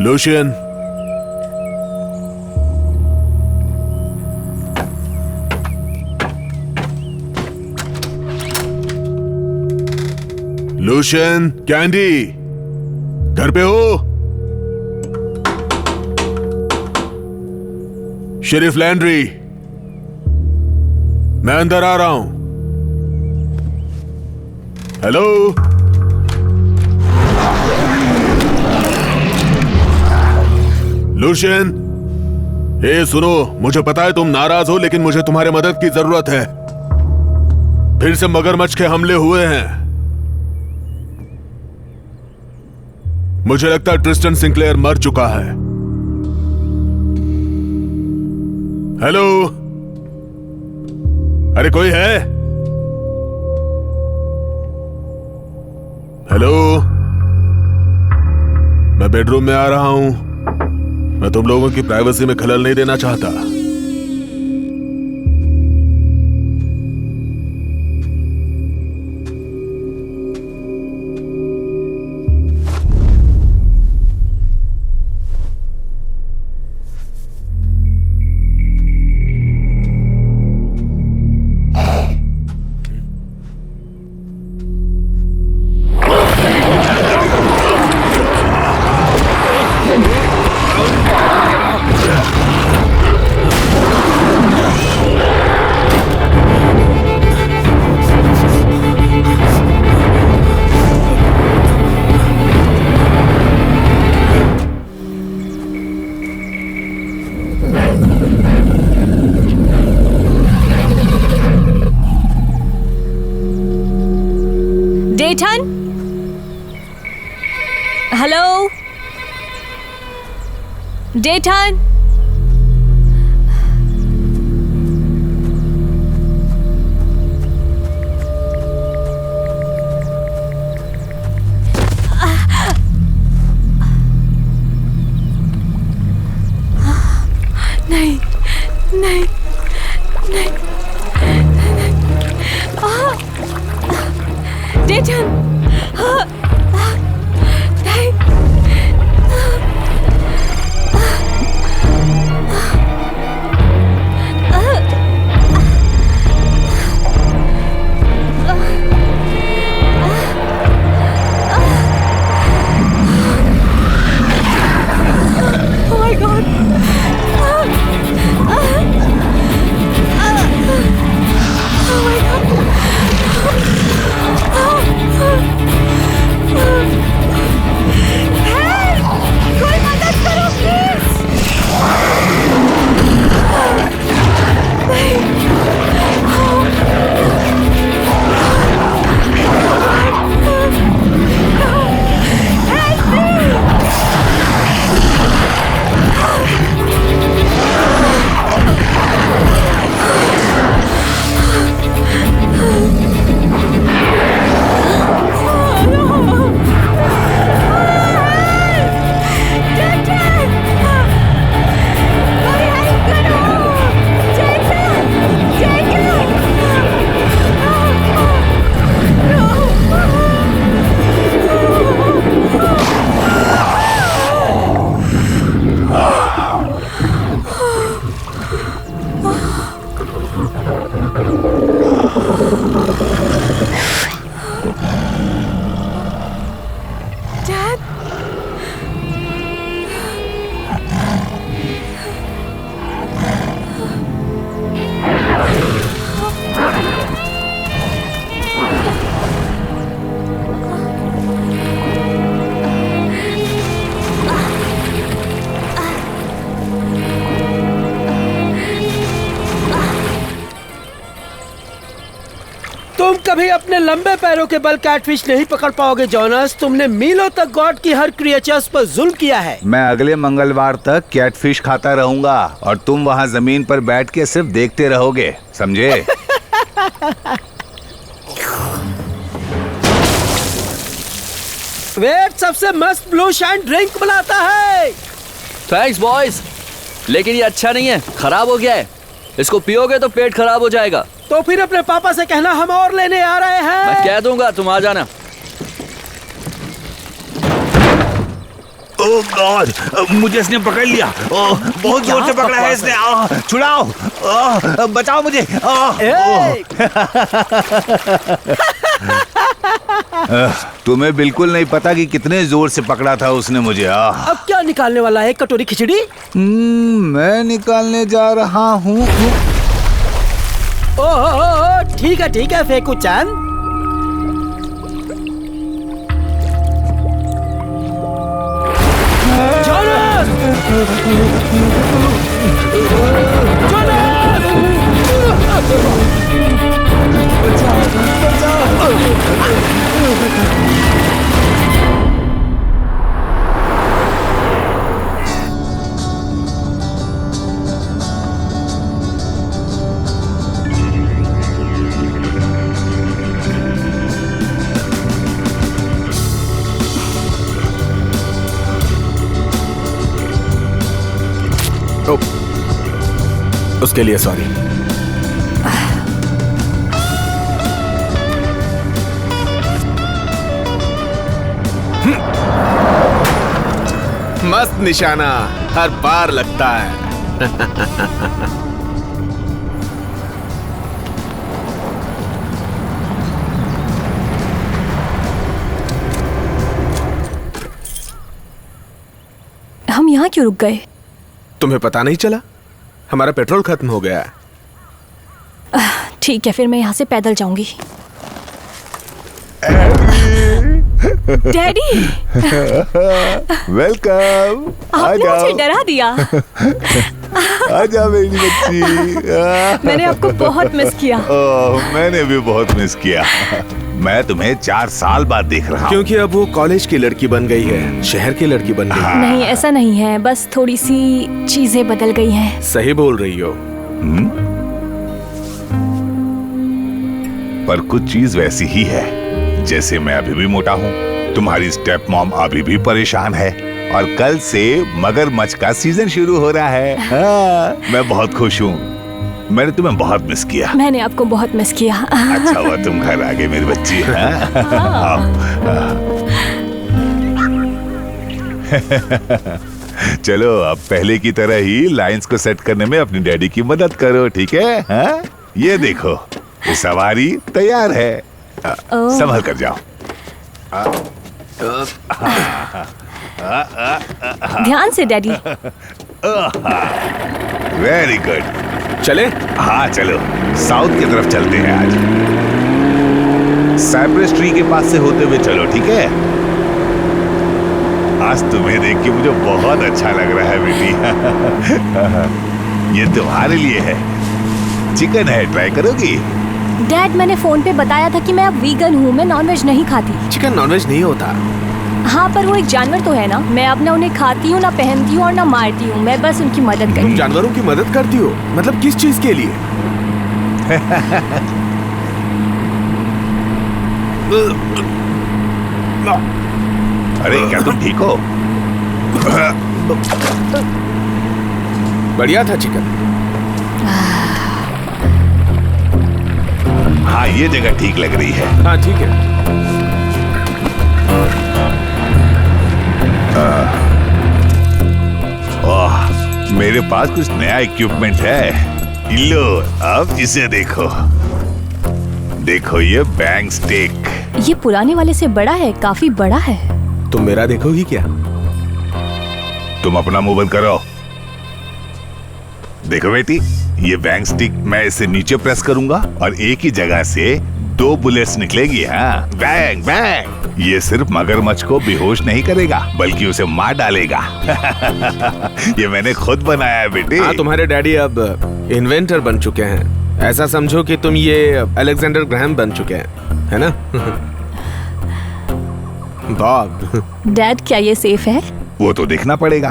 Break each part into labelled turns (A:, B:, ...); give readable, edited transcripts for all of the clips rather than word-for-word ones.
A: Lucian, Lucian, candy, घर पे हो? शेरिफ लैंड्री, मैं अंदर आ रहा हूं। हेलो? लूशियन, ए सुनो, मुझे पता है तुम नाराज हो, लेकिन मुझे तुम्हारे मदद की जरूरत है। फिर से मगरमच्छ के हमले हुए हैं। मुझे लगता है ट्रिस्टन सिंक्लेयर मर चुका है। हेलो? अरे कोई है? हेलो? मैं बेडरूम में आ रहा हूं। मैं तुम लोगों की प्राइवेसी में खलल नहीं देना चाहता।
B: डेटन? हेलो? डेटन? नहीं, नहीं, नहीं, डेटन, नहीं, oh my God. Oh my God. कोई मदद करो प्लीज।
C: तुम कभी अपने लंबे पैरों के बल कैटफिश नहीं पकड़ पाओगे जोनस। तुमने मीलों तक गॉड की हर क्रिएचर्स पर जुल्म किया है।
D: मैं अगले मंगलवार तक कैटफिश खाता रहूंगा और तुम वहाँ जमीन पर बैठ के सिर्फ देखते रहोगे, समझे?
C: वेट सबसे मस्त ब्लू शाइन ड्रिंक बनाता है।
E: थैंक्स बॉयज, लेकिन ये अच्छा नहीं है, खराब हो गया है। इसको पियोगे तो पेट खराब हो जाएगा।
C: तो फिर अपने पापा से कहना हम और लेने आ रहे हैं।
E: मैं कह दूंगा, तुम आ जाना।
D: ओह गॉड, मुझे इसने पकड़ लिया। ओह, बहुत जोर से पकड़ा है इसने। छुड़ाओ, बचाओ मुझे। तुम्हें बिल्कुल नहीं पता कि कितने जोर से पकड़ा था उसने मुझे।
C: अब क्या निकालने वाला है? कटोरी खिचड़ी?
D: मैं निकालने जा रहा हूँ।
C: ओह ठीक है फेंकू चांद। जोनास!
A: उसके लिए सॉरी। मस्त निशाना, हर बार लगता है।
B: हम यहाँ क्यों रुक गए?
A: तुम्हें पता नहीं चला? हमारा पेट्रोल खत्म हो गया है।
B: ठीक है, फिर मैं यहाँ से पैदल जाऊंगी। Daddy,
D: welcome.
B: आपने मुझे डरा दिया।
D: आजा मेरी बच्ची।
B: मैंने आपको बहुत मिस किया।
D: मैंने भी बहुत मिस किया। मैं तुम्हें 4 साल बाद देख रहा हूँ।
A: क्योंकि अब वो कॉलेज की लड़की बन गई है, शहर की लड़की बन गई है।
B: नहीं, ऐसा नहीं है, बस थोड़ी सी चीजें बदल गई हैं।
A: सही बोल रही हो।
D: पर कुछ चीज वैसी ही है। जैसे मैं अभी भी मोटा हूँ, तुम्हारी स्टेप मॉम अभी भी परेशान है, और कल से मगरमच्छ का सीजन शुरू हो रहा है। मैं बहुत खुश हूँ। मैंने तुम्हें बहुत मिस किया।
B: मैंने आपको बहुत मिस किया।
D: अच्छा हुआ तुम घर आ गए मेरी बच्ची। चलो अब पहले की तरह ही लाइंस को सेट करने में अपनी डैडी की मदद करो, ठीक है? हाँ? ये देखो, ये सवारी तैयार है। संभल कर जाओ।
B: ध्यान से डैडी।
D: Very good.
A: चले?
D: हाँ चलो, साउथ की तरफ चलते हैं आज। साइप्रस ट्री के पास से होते हुए चलो, ठीक है? आज तुम्हें देख के मुझे बहुत अच्छा लग रहा है बेटी। ये तुम्हारे लिए है, चिकन है, ट्राई करोगी?
B: डैड, मैंने फोन पे बताया था कि मैं अब वीगन हूँ, मैं नॉनवेज नहीं खाती।
A: चिकन नॉनवेज नहीं होता।
B: हाँ, पर वो एक जानवर तो है ना। मैं अब ना उन्हें खाती हूँ, ना पहनती हूँ और ना मारती हूँ। मैं बस उनकी मदद करती हूँ।
A: जानवरों की मदद करती हो? मतलब किस चीज के लिए?
D: अरे क्या तुम ठीक हो?
A: बढ़िया था चिकन।
D: हाँ, ये जगह ठीक लग रही है।
A: हाँ ठीक है।
D: मेरे पास कुछ नया इक्विपमेंट है। लो, अब इसे देखो। देखो ये बैंग स्टिक।
B: ये पुराने वाले से बड़ा है, काफी बड़ा है।
A: तुम मेरा देखोगी क्या?
D: तुम अपना मुंह बंद करो। देखो बेटी, ये बैंग स्टिक मैं इसे नीचे प्रेस करूंगा और एक ही जगह से 2 बुलेट्स निकलेगी। हाँ, बैंग बैंग। ये सिर्फ मगरमच्छ को बेहोश नहीं करेगा, बल्कि उसे मार डालेगा। ये मैंने खुद बनाया है बेटे।
A: हाँ, तुम्हारे डैडी अब इन्वेंटर बन चुके हैं। ऐसा समझो कि तुम ये अलेक्जेंडर ग्रैहम बन चुके हैं, है ना? बॉब।
B: डैड, क्या ये सेफ है?
D: वो तो देखना पड़ेगा।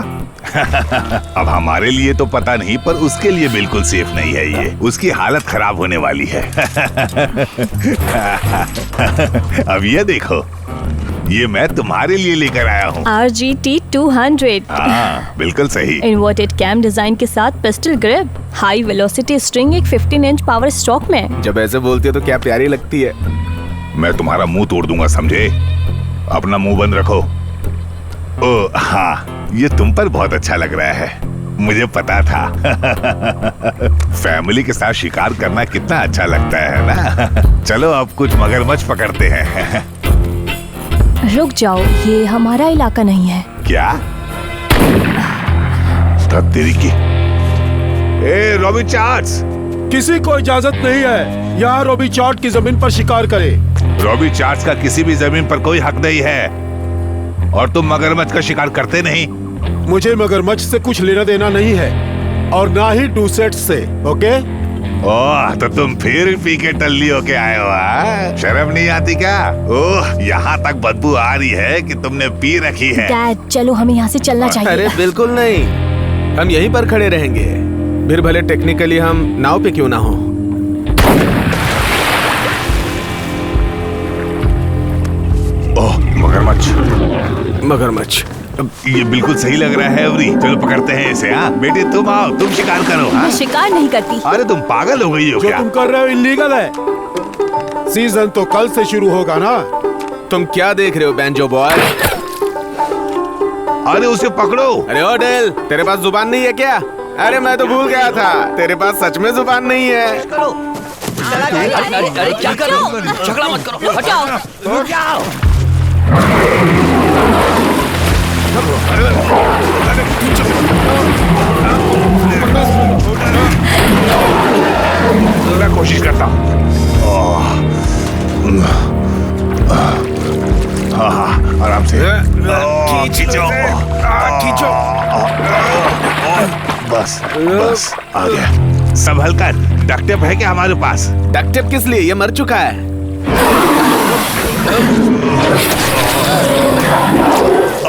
D: अब हमारे लिए तो पता नहीं, पर उसके लिए बिल्कुल सेफ नहीं है ये। उसकी हालत खराब होने वाली है। अब ये देखो, ये मैं तुम्हारे लिए लेकर आया हूँ।
B: RGT-200।
D: हाँ, बिल्कुल सही।
B: इन्वर्टेड कैम डिजाइन के साथ pistol grip, high velocity string, एक 15 इंच पावर स्ट्रोक में।
A: जब ऐसे बोलती हो तो क्या प्यारी लगती है।
D: मैं तुम्हारा मुंह तोड़ दूंगा, समझे? अपना मुंह बंद रखो। ओ हाँ, ये तुम पर बहुत अच्छा लग रहा है, मुझे पता था। फैमिली के साथ शिकार करना कितना अच्छा लगता है ना। चलो अब कुछ मगरमच्छ पकड़ते हैं।
B: रुक जाओ, ये हमारा इलाका नहीं है।
D: क्या? तब तेरी की। ए रॉबी चार्ल्स,
C: किसी को इजाजत नहीं है यहाँ रॉबी चार्ट की जमीन पर शिकार करे।
D: रॉबी चार्ल्स का किसी भी जमीन पर कोई हक नहीं है, और तुम मगरमच्छ का शिकार करते नहीं।
C: मुझे मगरमच्छ से कुछ लेना देना नहीं है, और ना ही डूसेट से। ओके?
D: ओह, तो तुम फिर पी के टल्ली होके आए हो? हाँ? शर्म नहीं आती क्या? ओह, यहाँ तक बदबू आ रही है कि तुमने पी रखी है।
B: डैड चलो, हमें यहाँ से चलना चाहिए।
F: अरे बिल्कुल नहीं, हम यहीं पर खड़े रहेंगे, फिर भले टेक्निकली हम नाव पे क्यों ना हो।
D: ओह, मगरमच्छ।
F: मगरमच्छ
D: ये बिल्कुल सही लग रहा है एवरी। चलो पकड़ते हैं इसे। हाँ बेटे, तुम आओ, तुम शिकार करो। हाँ?
B: मैं शिकार नहीं करती।
D: अरे तुम पागल हो गई हो
C: जो
D: क्या?
C: तुम कर रहे हो इलीगल है। सीजन तो कल से शुरू होगा ना।
F: तुम क्या देख रहे हो बैंजो बॉय?
D: अरे उसे पकड़ो।
F: अरे ओ डेल, तेरे पास जुबान नहीं है क्या? अरे मैं तो भूल गया था, तेरे पास सच में जुबान नहीं है।
E: अरे क्या कर रहे हो? झगड़ा मत करो, हटाओ।
D: मैं कोशिश करता हूँ। हाँ, आराम से खींचो। बस बस, आ गया। संभल कर। डक्ट टेप है क्या हमारे पास?
F: डक्ट टेप किस लिए? ये मर चुका है।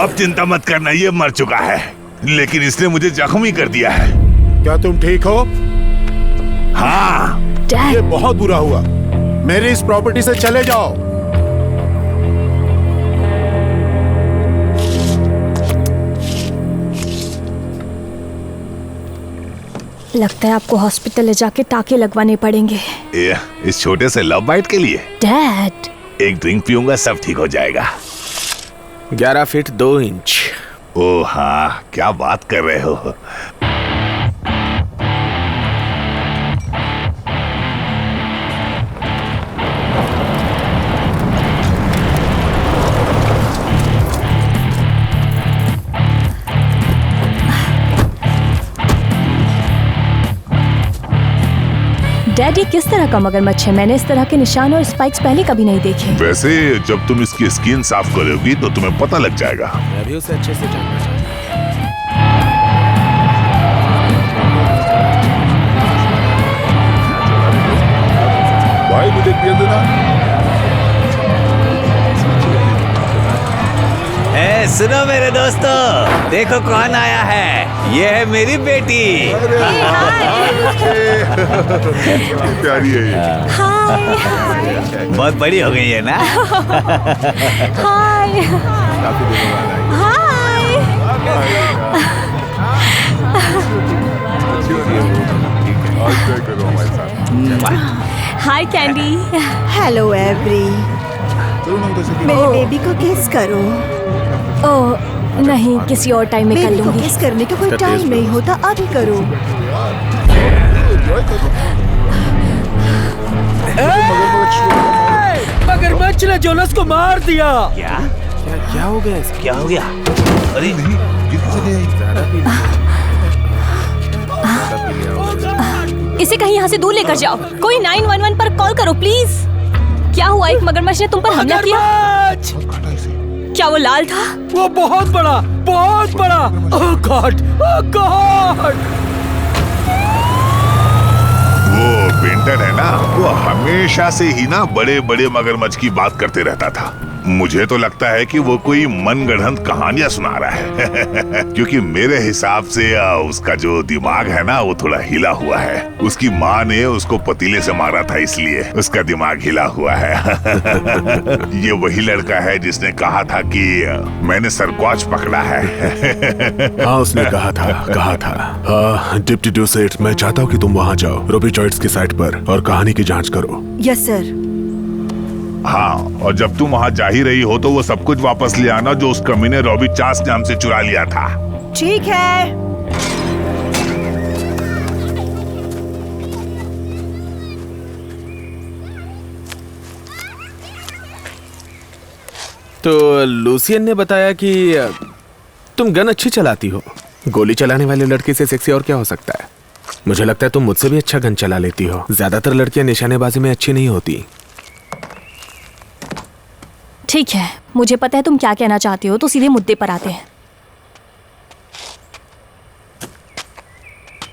D: अब चिंता मत करना, ये मर चुका है, लेकिन इसने मुझे जख्मी कर दिया है।
C: क्या तुम ठीक हो?
D: हाँ।
B: डैड
C: ये बहुत बुरा हुआ। मेरी इस प्रॉपर्टी से चले जाओ।
B: लगता है आपको हॉस्पिटल ले जाके टाके लगवाने पड़ेंगे।
D: इस छोटे से लव बाइट के लिए
B: डैड
D: एक ड्रिंक पीऊंगा, सब ठीक हो जाएगा।
F: 11 फीट 2 इंच।
D: ओ हाँ, क्या बात कर रहे हो?
B: डैड ये किस तरह का मगरमच्छ है? मैंने इस तरह के निशान और स्पाइक्स पहले कभी नहीं देखे।
D: वैसे जब तुम इसकी स्किन साफ करोगी तो तुम्हें पता लग जाएगा।
F: मैं भी उसे अच्छे से जानना चाहता हूँ।
D: भाई मुझे पिए देना।
G: सुनो मेरे दोस्तों, देखो कौन आया है। ये है मेरी बेटी।
D: प्यारी है ये।
G: बहुत बड़ी हो गई है ना।
B: हाय हाय हाय कैंडी।
H: Hello every. मेरे बेबी को किस करो।
B: ओह नहीं, किसी और टाइम में कर
H: बेबी को
B: लूंगी।
H: किस करने का कोई टाइम नहीं होता, अभी करो।
C: मगरमच्छ ने जोनस को मार दिया।
F: क्या हो गया इसको?
G: क्या हो गया? अरे
B: इसे कहीं यहाँ से दूर लेकर जाओ। कोई 911 पर कॉल करो प्लीज। क्या हुआ? एक मगरमच्छ ने तुम पर हमला किया? क्या वो लाल था?
C: वो बहुत बड़ा, बहुत बड़ा। ओह गॉड, ओह गॉड।
D: वो पेंटर है ना, वो हमेशा से ही ना बड़े बड़े मगरमच्छ की बात करते रहता था। मुझे तो लगता है कि वो कोई मनगढ़ंत कहानियां सुना रहा है। क्योंकि मेरे हिसाब से उसका जो दिमाग है ना, वो थोड़ा हिला हुआ है। उसकी माँ ने उसको पतीले से मारा था, इसलिए उसका दिमाग हिला हुआ है। ये वही लड़का है जिसने कहा था कि मैंने सरक्वाच पकड़ा है।
A: हाँ उसने कहा था। डिप्टी डूसेट, मैं चाहता हूँ कि तुम वहाँ जाओ, रॉबी चार्ट्स की साइट पर, और कहानी की जांच करो।
H: Yes sir.
D: हाँ, और जब तुम वहाँ जा ही रही हो तो वो सब कुछ वापस ले आना जो उस कमीने रॉबी चास ने हमसे चुरा लिया था।
H: ठीक है।
F: तो लूसियन ने बताया कि तुम गन अच्छी चलाती हो। गोली चलाने वाले लड़के से सेक्सी और क्या हो सकता है। मुझे लगता है तुम मुझसे भी अच्छा गन चला लेती हो। ज्यादातर लड़कियां निशानेबाजी में अच्छी नहीं होती।
B: ठीक है, मुझे पता है तुम क्या कहना चाहते हो, तो सीधे मुद्दे पर आते हैं।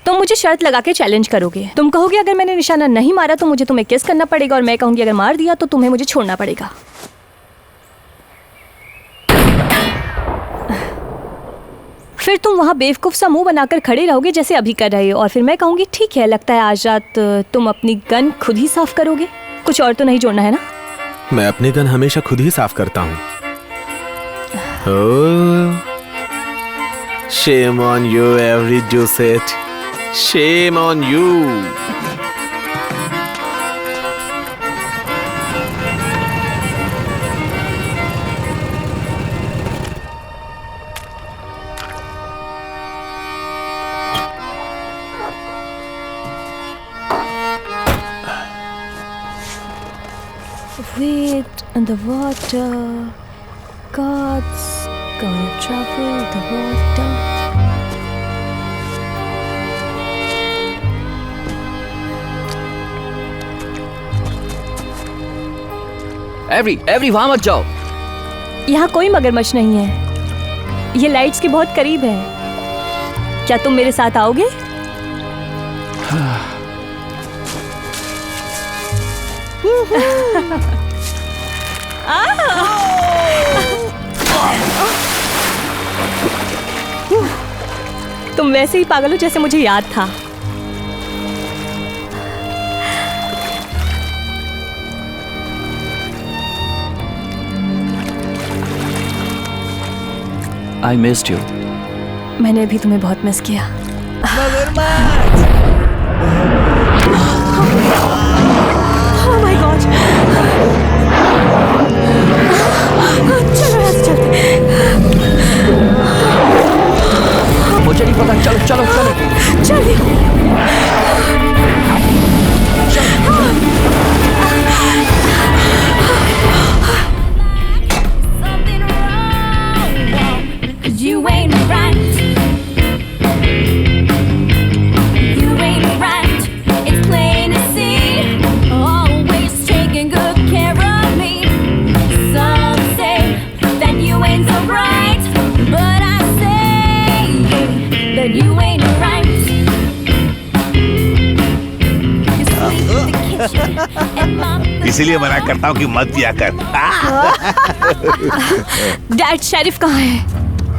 B: तुम मुझे शर्त लगा के चैलेंज करोगे। तुम कहोगे अगर मैंने निशाना नहीं मारा तो मुझे तुम्हें किस करना पड़ेगा, और मैं कहूंगी अगर मार दिया तो तुम्हें मुझे छोड़ना पड़ेगा। फिर तुम वहाँ बेवकूफ सा मुंह बनाकर खड़े रहोगे जैसे अभी कर रहे हो, और फिर मैं कहूंगी ठीक है, लगता है आज रात तुम अपनी गन खुद ही साफ करोगे। कुछ और तो नहीं जोड़ना है ना?
F: मैं अपनी गन हमेशा खुद ही साफ करता हूँ। Shame on you, every Josette. Shame on you.
B: Wait in the water, God's gonna travel the water.
E: Every वहां मत जाओ।
B: यहाँ कोई मगरमच्छ नहीं है, ये लाइट्स के बहुत करीब है। क्या तुम मेरे साथ आओगे? तुम वैसे ही पागल हो जैसे मुझे याद था।
E: I missed you.
B: मैंने भी तुम्हें बहुत मिस किया। Oh my God! चलो यहाँ से चलते।
E: मुझे नहीं पता, चलो चलो चलो
B: चलिए।
I: You ain't right. You ain't right. It's plain to see. Always taking good care of me. Some say that you ain't so right, but I say that you ain't right. You sleep in the kitchen and mom.
D: इसीलिए मना करता हूँ कि मत पिया कर।
B: Dad, sheriff कहाँ है?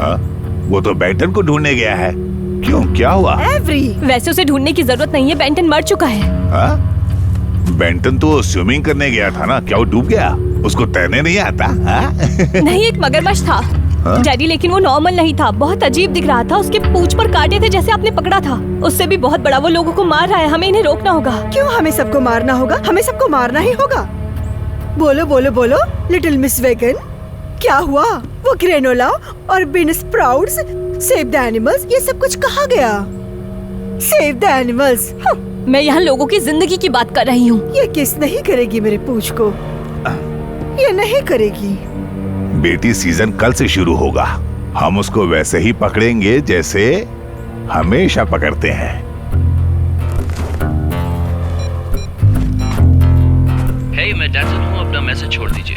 D: हाँ? वो तो बेंटन को ढूंढने गया है। क्यों, क्या हुआ?
H: एवरी।
B: वैसे उसे ढूंढने की जरूरत नहीं है, बेंटन मर चुका है।
D: हाँ? बेंटन तो स्विमिंग करने गया था ना, क्या वो डूब गया? उसको तैरने नहीं आता? हाँ?
B: नहीं, एक मगरमच्छ था।
D: हाँ?
B: डैडी, लेकिन वो नॉर्मल नहीं था, बहुत अजीब दिख रहा था। उसके पूंछ पर कांटे थे जैसे आपने पकड़ा था। उससे भी बहुत बड़ा। वो लोगों को मार रहा है, हमें इन्हें रोकना होगा।
H: क्यों हमें सबको मारना होगा? हमें सबको मारना ही होगा। बोलो बोलो बोलो, लिटिल मिस वेगन, क्या हुआ? वो ग्रेनोला और bean sprouts, save the animals, ये सब कुछ कहाँ गया? Save the animals.
B: मैं यहाँ लोगों की जिंदगी की बात कर रही हूँ।
H: ये किस नहीं करेगी मेरे पूंछ को, ये नहीं करेगी।
D: बेटी, सीजन कल से शुरू होगा। हम उसको वैसे ही पकड़ेंगे जैसे हमेशा पकड़ते हैं।
E: हे, मैं डैटन हूँ, अपना मैसेज छोड़ दीजिए।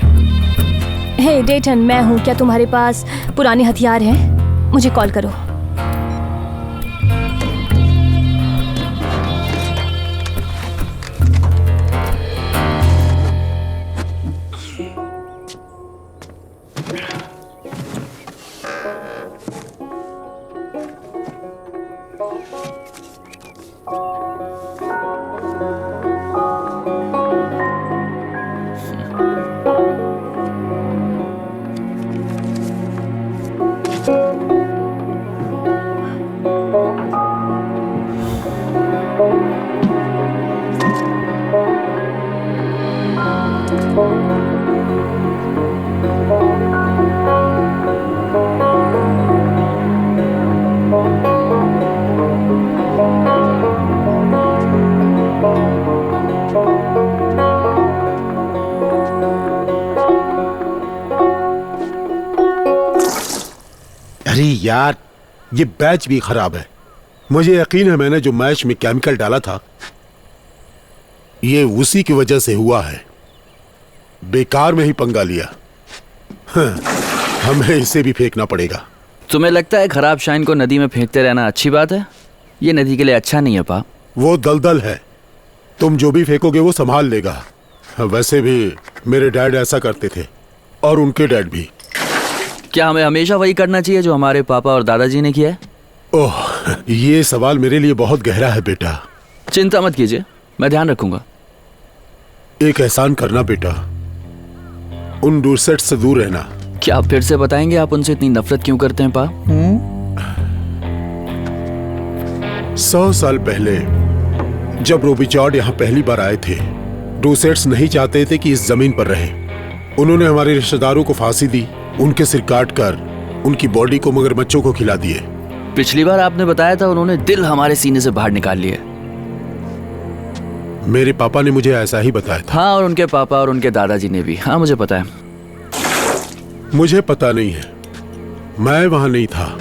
B: हे डेटन, मैं हूँ। क्या तुम्हारे पास पुराने हथियार हैं? मुझे कॉल करो।
J: यार, ये बैच भी खराब है। मुझे यकीन है मैंने जो मैच में केमिकल डाला था ये उसी की वजह से हुआ है। बेकार में ही पंगा लिया। हाँ, हमें इसे भी फेंकना पड़ेगा।
E: तुम्हें लगता है खराब शाइन को नदी में फेंकते रहना अच्छी बात है? ये नदी के लिए अच्छा नहीं है पा।
J: वो दलदल है, तुम जो भी फेंकोगे वो संभाल लेगा। वैसे भी मेरे डैड ऐसा करते थे और उनके डैड भी।
E: क्या हमें हमेशा वही करना चाहिए जो हमारे पापा और दादाजी ने किया है?
J: ओह, ये सवाल मेरे लिए बहुत गहरा है बेटा।
E: चिंता मत कीजिए, मैं ध्यान रखूंगा।
J: एक एहसान करना बेटा, उन डोरसेट से दूर रहना।
E: क्या आप फिर से बताएंगे आप उनसे इतनी नफरत क्यों करते हैं पा?
J: 100 साल पहले जब रोबिचार्ड यहाँ पहली बार आए थे, डोरसेट्स नहीं चाहते थे कि इस जमीन पर रहे। उन्होंने हमारे रिश्तेदारों को फांसी दी, उनके सिर काट कर उनकी बॉडी को मगरमच्छों को खिला दिए।
E: पिछली बार आपने बताया था उन्होंने दिल हमारे सीने से बाहर निकाल लिए।
J: मेरे पापा ने मुझे ऐसा ही बताया था।
E: हाँ, और उनके पापा और उनके दादाजी ने भी। हाँ, मुझे पता है।
J: मुझे पता नहीं है, मैं वहां नहीं था।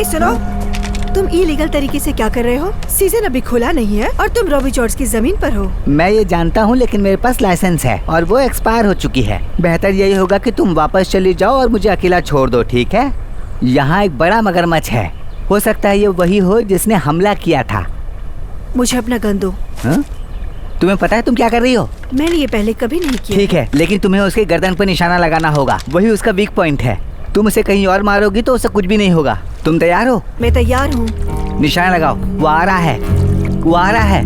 H: सुनो, तुम इलीगल तरीके से क्या कर रहे हो? सीजन अभी खुला नहीं है और तुम रोबिचार्ड्स की जमीन पर हो।
K: मैं ये जानता हूँ, लेकिन मेरे पास लाइसेंस है और वो एक्सपायर हो चुकी है। बेहतर यही होगा कि तुम वापस चली जाओ और मुझे अकेला छोड़ दो, ठीक है? यहाँ एक बड़ा मगरमच्छ है, हो सकता है ये वही हो जिसने हमला किया था।
H: मुझे अपना गन दो।
K: तुम्हें पता है तुम क्या कर रही हो?
H: मैंने ये पहले कभी नहीं किया।
K: ठीक है, लेकिन तुम्हें उसके गर्दन पर निशाना लगाना होगा, वही उसका वीक पॉइंट है। तुम उसे कहीं और मारोगी तो उसे कुछ भी नहीं होगा। तुम तैयार हो?
H: मैं तैयार हूँ।
K: निशाना लगाओ, वो आ रहा है, वो आ रहा है।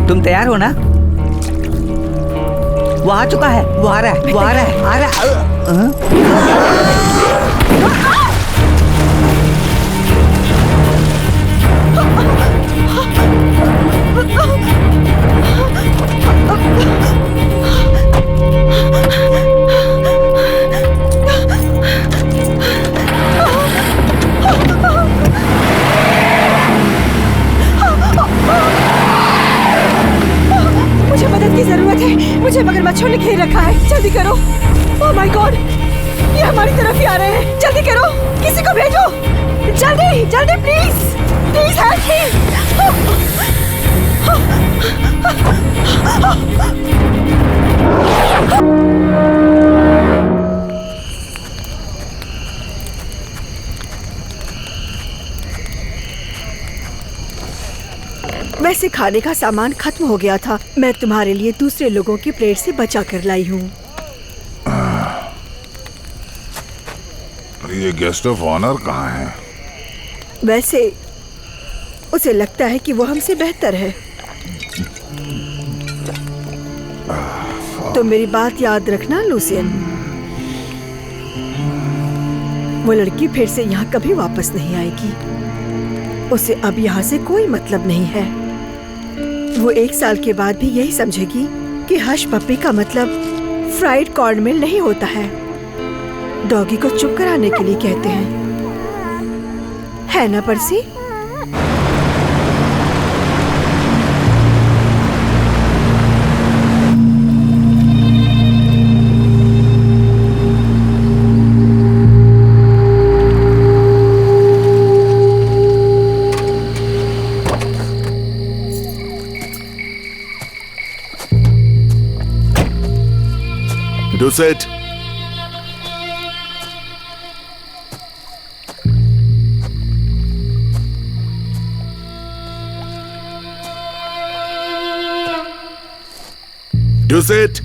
K: तुम तैयार हो ना? वो आ चुका है, वो आ रहा है, वो आ रहा है, आ रहा है।
H: मुझे मदद की जरूरत है, मुझे मगरमच्छों ने घेर रखा है। जल्दी करो। ओह माय गॉड, ये हमारी तरफ ही आ रहे हैं। जल्दी करो, किसी को भेजो, जल्दी जल्दी, प्लीज प्लीज हेल्प मी। वैसे खाने का सामान खत्म हो गया था। मैं तुम्हारे लिए दूसरे लोगों की प्लेट से बचा कर लाई हूँ।
D: ये गेस्ट ऑफ ऑनर कहाँ है?
H: वैसे उसे लगता है कि वो हमसे बेहतर है। तो मेरी बात याद रखना लूसियन, वो लड़की फिर से यहाँ कभी वापस नहीं आएगी। उसे अब यहाँ से कोई मतलब नहीं है। वो 1 साल के बाद भी यही समझेगी कि हश पप्पी का मतलब फ्राइड कॉर्नमेल नहीं होता है। डॉगी को चुप कराने के लिए कहते हैं, है ना पर्सी?
A: डुसेट, डुसेट,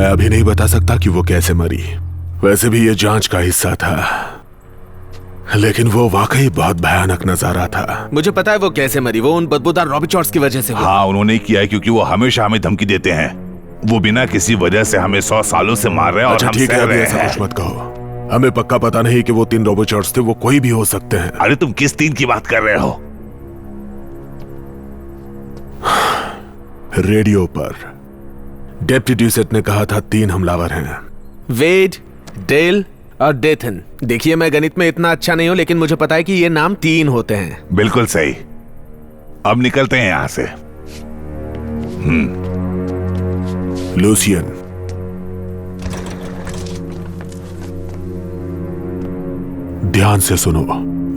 A: मैं अभी नहीं बता सकता कि वो कैसे मरी। वैसे भी ये जांच का हिस्सा था, लेकिन वो वाकई बहुत भयानक नजारा था।
F: मुझे पता है वो कैसे मरी। वो उन बदबूदार रॉबिचॉर्ड्स की वजह से हुआ।
D: हाँ, उन्होंने किया है क्योंकि वो हमेशा हमें धमकी देते हैं। वो बिना किसी वजह से हमें 100 सालों से मार रहे हैं।
A: अच्छा
D: और हम
A: ठीक है,
D: सह
A: अभी
D: रहे
A: ऐसा
D: हैं।
A: कुछ मत कहो। हमें पक्का पता नहीं कि वो 3 रॉबिचॉर्ड्स थे, वो कोई भी हो सकते हैं।
D: अरे तुम किस 3 की बात कर रहे हो?
A: रेडियो पर डेप्टी ड्यूसेट ने कहा था 3 हमलावर हैं।
F: वेड, डेल और डेथन। देखिए, मैं गणित में इतना अच्छा नहीं हूं, लेकिन मुझे पता है कि ये नाम 3 होते हैं।
D: बिल्कुल सही। अब निकलते हैं यहाँ से।
A: लूसियन, ध्यान से सुनो,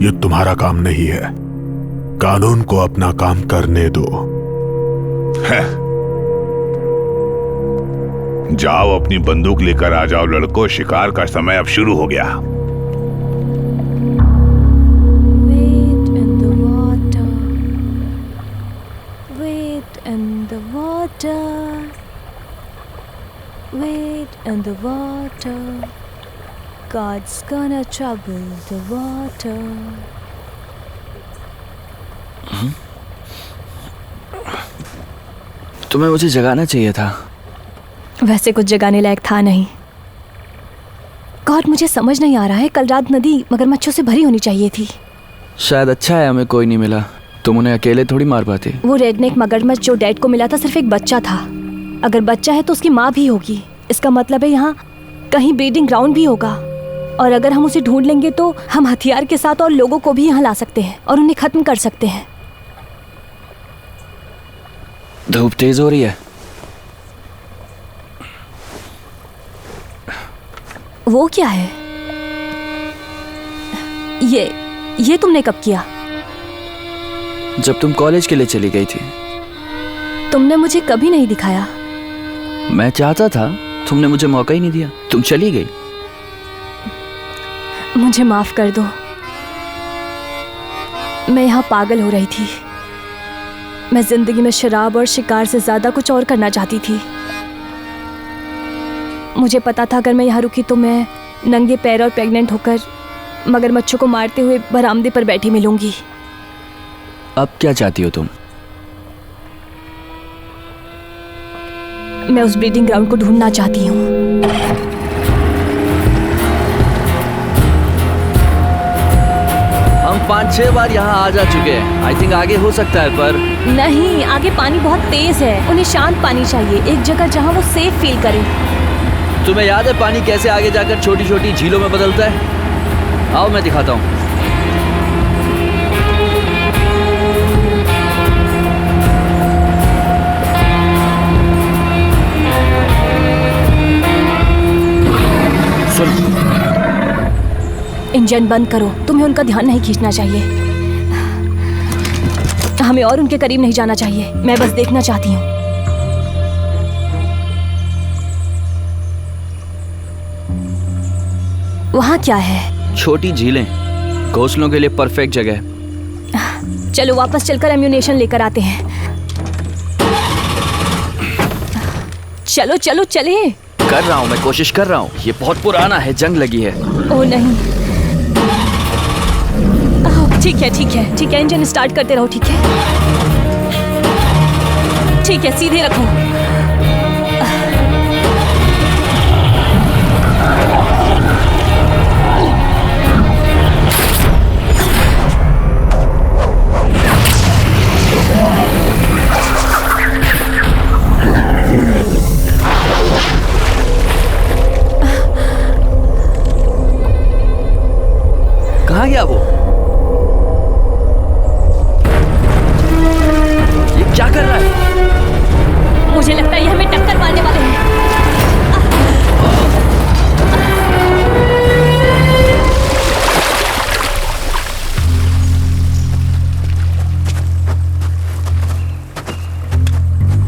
A: ये तुम्हारा काम नहीं है। कानून को अपना काम करने दो।
D: जाओ, अपनी बंदूक लेकर आ जाओ लड़को। शिकार का समय अब शुरू हो गया।
I: Wait in the water. Wait in the water. Wait in the water. God's gonna trouble the water.
E: तुम्हें मुझे जगाना चाहिए था।
B: वैसे कुछ जगाने लायक था नहीं। गॉड, मुझे समझ नहीं आ रहा है। कल रात नदी मगरमच्छों से भरी होनी चाहिए थी।
E: शायद अच्छा है हमें कोई नहीं मिला। तुम उन्हें अकेले थोड़ी मार पाती।
B: वो रेडनेक मगरमच्छ जो डैड को मिला था सिर्फ एक बच्चा था। अगर बच्चा है तो उसकी माँ भी होगी। इसका मतलब है यहाँ कहीं ब्रीडिंग ग्राउंड भी होगा, और अगर हम उसे ढूंढ लेंगे तो हम हथियार के साथ और लोगों को भी यहाँ ला सकते हैं और उन्हें खत्म कर सकते हैं।
E: धूप तेज हो रही है।
B: वो क्या है? ये तुमने कब किया?
E: जब तुम कॉलेज के लिए चली गई थी।
B: तुमने मुझे कभी नहीं दिखाया।
E: मैं चाहता था, तुमने मुझे मौका ही नहीं दिया। तुम चली गई।
B: मुझे माफ कर दो। मैं यहाँ पागल हो रही थी। मैं जिंदगी में शराब और शिकार से ज्यादा कुछ और करना चाहती थी। मुझे पता था अगर मैं यहाँ रुकी तो मैं नंगे पैर और प्रेग्नेंट होकर मगरमच्छों को मारते हुए बरामदे पर बैठी मिलूंगी।
E: अब क्या चाहती हो तुम?
B: मैं उस ब्रीडिंग ग्राउंड को ढूंढना चाहती हूँ।
E: हम 5-6 बार यहाँ आ जा चुके हैं। आई थिंक आगे हो सकता है, पर
B: नहीं, आगे पानी बहुत तेज है। उन्हें शांत पानी चाहिए, एक जगह जहाँ वो सेफ फील करें।
E: तुम्हें याद है पानी कैसे आगे जाकर छोटी छोटी झीलों में बदलता है? आओ मैं दिखाता हूँ। सुन,
B: इंजन बंद करो। तुम्हें उनका ध्यान नहीं खींचना चाहिए। हमें और उनके करीब नहीं जाना चाहिए। मैं बस देखना चाहती हूँ। वहाँ क्या है?
E: छोटी झीलें घोंसलों के लिए परफेक्ट जगह है।
B: चलो वापस चलकर एम्यूनेशन लेकर आते हैं। चलो चलो चले।
E: कर रहा हूँ, मैं कोशिश कर रहा हूँ। ये बहुत पुराना है, जंग लगी है।
B: ओह नहीं। ठीक है ठीक है ठीक है, इंजन स्टार्ट करते रहो। ठीक है ठीक है, सीधे रखो।
E: कहाँ गया वो? ये क्या कर रहा है?
B: मुझे लगता है ये हमें टक्कर मारने वाले हैं।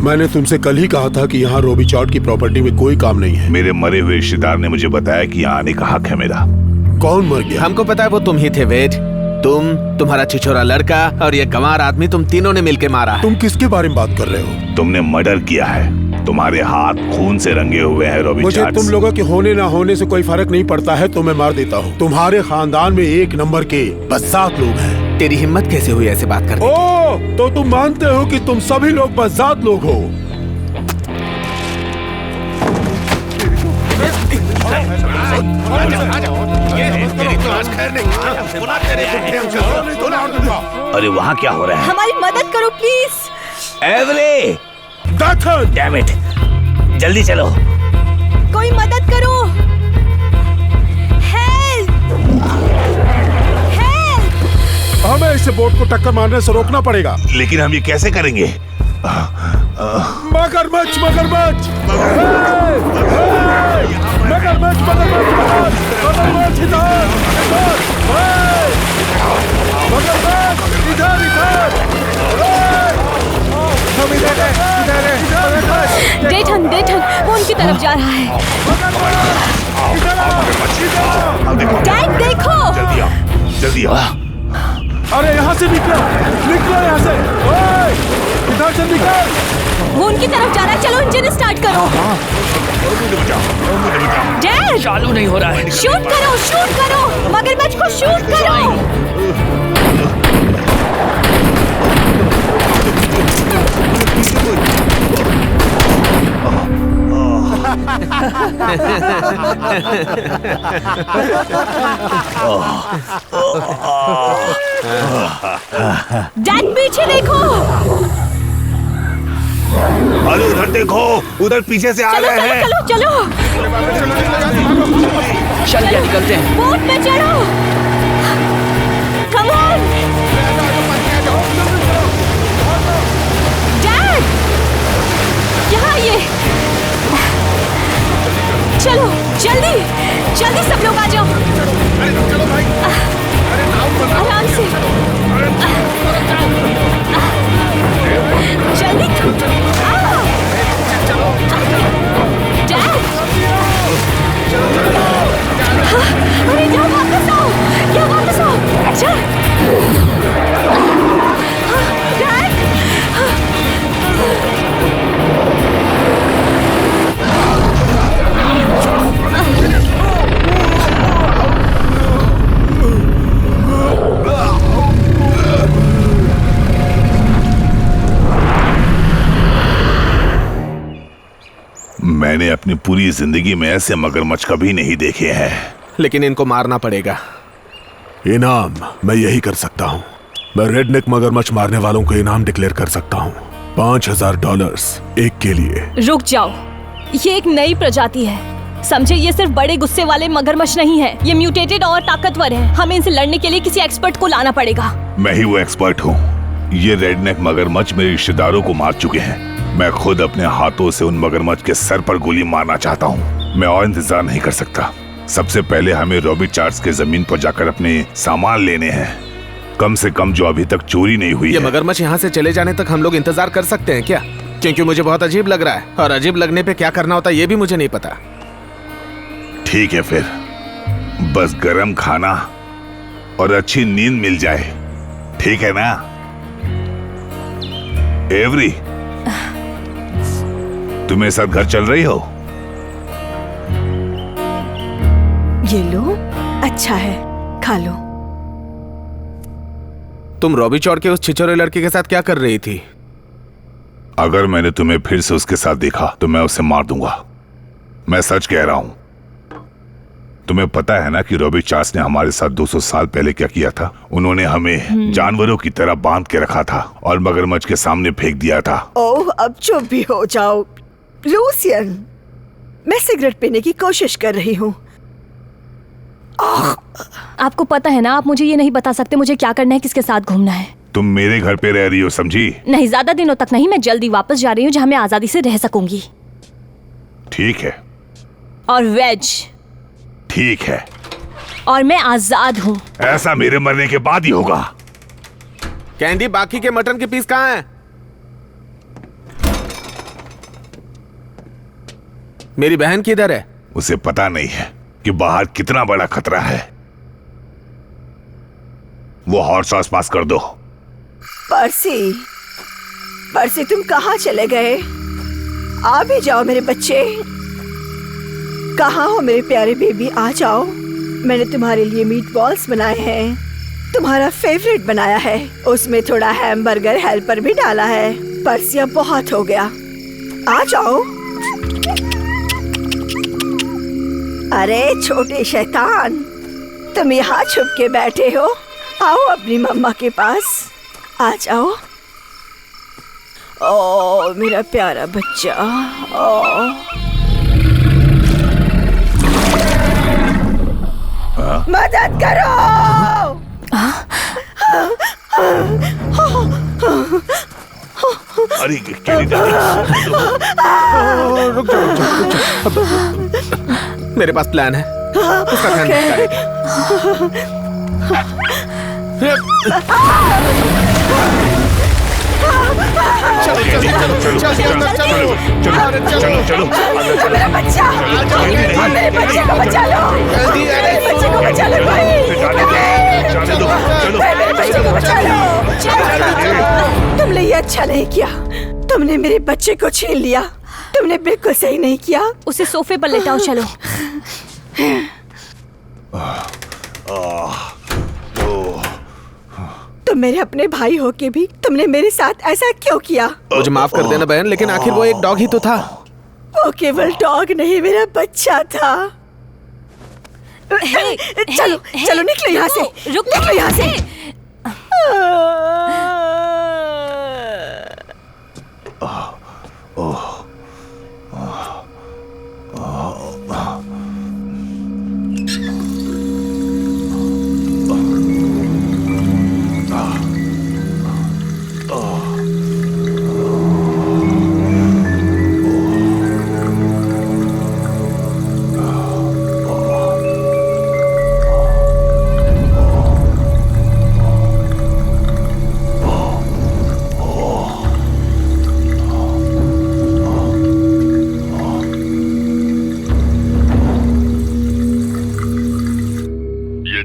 J: मैंने तुमसे कल ही कहा था कि यहाँ रोबीचॉर्ड की प्रॉपर्टी में कोई काम नहीं है।
D: मेरे मरे हुए रिश्तेदार ने मुझे बताया कि यहाँ आने का हक है मेरा।
J: कौन मर गया?
F: हमको पता है वो तुम ही थे वेद। तुम, तुम्हारा छिछोरा लड़का और ये गंवार आदमी, तुम तीनों ने मिलके मारा है।
J: तुम किसके बारे में बात कर रहे हो?
D: तुमने मर्डर किया है। तुम्हारे हाथ खून से रंगे हुए हैं रॉबी
J: मुझे
D: चार्ल्स।
J: तुम लोगों के होने ना होने से कोई फर्क नहीं पड़ता है, तो मैं मार देता हूँ। तुम्हारे खानदान में एक नंबर के बज़ात लोग हैं।
F: तेरी हिम्मत कैसे हुई ऐसे बात करने की?
J: ओ, तो तुम मानते हो कि तुम सभी लोग बज़ात लोग हो?
G: अरे वहाँ क्या हो रहा है?
B: हमारी मदद करो प्लीज।
G: एवरी, डैम इट, जल्दी चलो।
B: कोई मदद करो। हेल्प! हेल्प!
J: हमें इस बोट को टक्कर मारने से रोकना पड़ेगा।
D: लेकिन हम ये कैसे करेंगे?
J: मगरमच्छ, मगरमच्छ, मगरमच्छ, मगरमच्छ, इधर, मगरमच्छ, इधर, इधर, हम इधर हैं,
B: डेटन, वो उनकी तरफ जा रहा है। डैड देखो।
D: जल्दी आओ।
J: अरे यहाँ से निकलो, निकलो यहाँ से। ओए, इधर से निकल।
B: वो उनकी तरफ जा रहा है, चलो इंजन स्टार्ट करो। डैड,
E: चालू नहीं हो रहा है।
B: शूट करो, मगरमच्छ को शूट करो। डैड पीछे देखो।
D: अरे उधर देखो, उधर पीछे से आ रहे हैं।
B: चलो
E: चल के निकलते हैं।
B: बोट में चढ़ो। कम ऑन डैड, यहाँ ये। चलो जल्दी सब लोग आ जाओ। आराम से, जल्दी। डैड, अरे जाओ, वापस आओ। चल डैड।
D: मैंने अपनी पूरी जिंदगी में ऐसे मगरमच्छ कभी नहीं देखे हैं।
F: लेकिन इनको मारना पड़ेगा।
A: इनाम मैं यही कर सकता हूँ। मैं रेडनेक मगरमच्छ मारने वालों को इनाम डिक्लेयर कर सकता हूँ। $5000 एक के लिए।
B: रुक जाओ, ये एक नई प्रजाति है, समझे? ये सिर्फ बड़े गुस्से वाले मगरमच्छ नहीं है, ये म्यूटेटेड और ताकतवर है। हमें इनसे लड़ने के लिए किसी एक्सपर्ट को लाना पड़ेगा।
D: मैं ही वो एक्सपर्ट हूँ। ये रेडनेक मगरमच्छ मेरे रिश्तेदारों को मार चुके हैं। मैं खुद अपने हाथों से उन मगरमच्छ के सर पर गोली मारना चाहता हूँ। मैं और इंतजार नहीं कर सकता। सबसे पहले हमें रॉबी चार्ल्स के जमीन पर जाकर अपने सामान लेने हैं, कम से कम जो अभी तक चोरी नहीं हुई
F: ये
D: है।
F: मगरमच्छ यहाँ से चले जाने तक हम लोग इंतजार कर सकते हैं क्या? क्योंकि मुझे बहुत अजीब लग रहा है, और अजीब लगने पे क्या करना होता है ये भी मुझे नहीं पता।
D: ठीक है फिर, बस गरम खाना और अच्छी नींद मिल जाए, ठीक है ना? एवरी, तुम मेरे साथ घर चल रही हो?
H: ये लो, अच्छा है, खा लो।
F: तुम रॉबी चौड़ के उस छिछोरे लड़के के साथ क्या कर रही थी?
D: अगर मैंने तुम्हें फिर से उसके साथ देखा तो मैं उसे मार दूंगा। मैं सच कह रहा हूं। तुम्हें पता है ना कि रॉबी चार्ल्स ने हमारे साथ 200 साल पहले क्या किया था? उन्होंने हमें जानवरों की तरह बांध के रखा था और मगरमच्छ के सामने फेंक दिया था।
H: ओह, अब चुप भी हो जाओ लूसियन। मैं सिगरेट पीने की कोशिश कर रही हूँ।
B: आपको पता है ना, आप मुझे ये नहीं बता सकते मुझे क्या करना है, किसके साथ घूमना है।
D: तुम मेरे घर पे रह रही हो, समझी?
B: नहीं, ज्यादा दिनों तक नहीं, मैं जल्दी वापस जा रही हूँ जहाँ मैं आजादी से रह सकूंगी।
D: ठीक है।
B: और वेज।
D: ठीक है।
B: और मैं आजाद हूँ।
D: ऐसा मेरे मरने के बाद ही होगा।
F: कैंडी, बाकी के मटन के पीस कहाँ हैं? मेरी बहन किधर है?
D: उसे पता नहीं है कि बाहर कितना बड़ा खतरा है। वो हॉट सॉस पास कर दो।
H: पर्सी, तुम कहाँ चले गए? आ भी जाओ मेरे बच्चे। कहाँ हो मेरे प्यारे बेबी, आ जाओ। मैंने तुम्हारे लिए मीट बॉल्स बनाए हैं, तुम्हारा फेवरेट बनाया है। उसमें थोड़ा हैमबर्गर हेल्पर भी डाला है। परसिया बहुत हो गया, आ जाओ। अरे छोटे शैतान, तुम यहाँ छुप के बैठे हो, आओ अपनी मम्मा के पास, आ जाओ। ओ मेरा प्यारा बच्चा, ओ मदद करो।
D: अरे केली डार्लिंग,
F: रुक जाओ। मेरे पास प्लान है, उसका ध्यान रखेंगे।
D: चलो
H: मेरा बच्चा, मेरे बच्चे को बचा लो, मेरे बच्चे को बचा लो भाई, मेरे बच्चे को बचा लो। तुमने ये अच्छा नहीं किया, तुमने मेरे बच्चे को छीन लिया, तुमने बिल्कुल सही नहीं किया।
B: उसे सोफे पर लेटाओ, चलो।
H: तुम मेरे अपने भाई हो के भी तुमने मेरे साथ ऐसा क्यों किया?
F: मुझे माफ कर देना बहन, लेकिन आखिर वो एक डॉग ही तो था।
H: वो केवल डॉग नहीं, मेरा बच्चा था। चलो चलो निकलो यहाँ से, निकलो यहाँ से।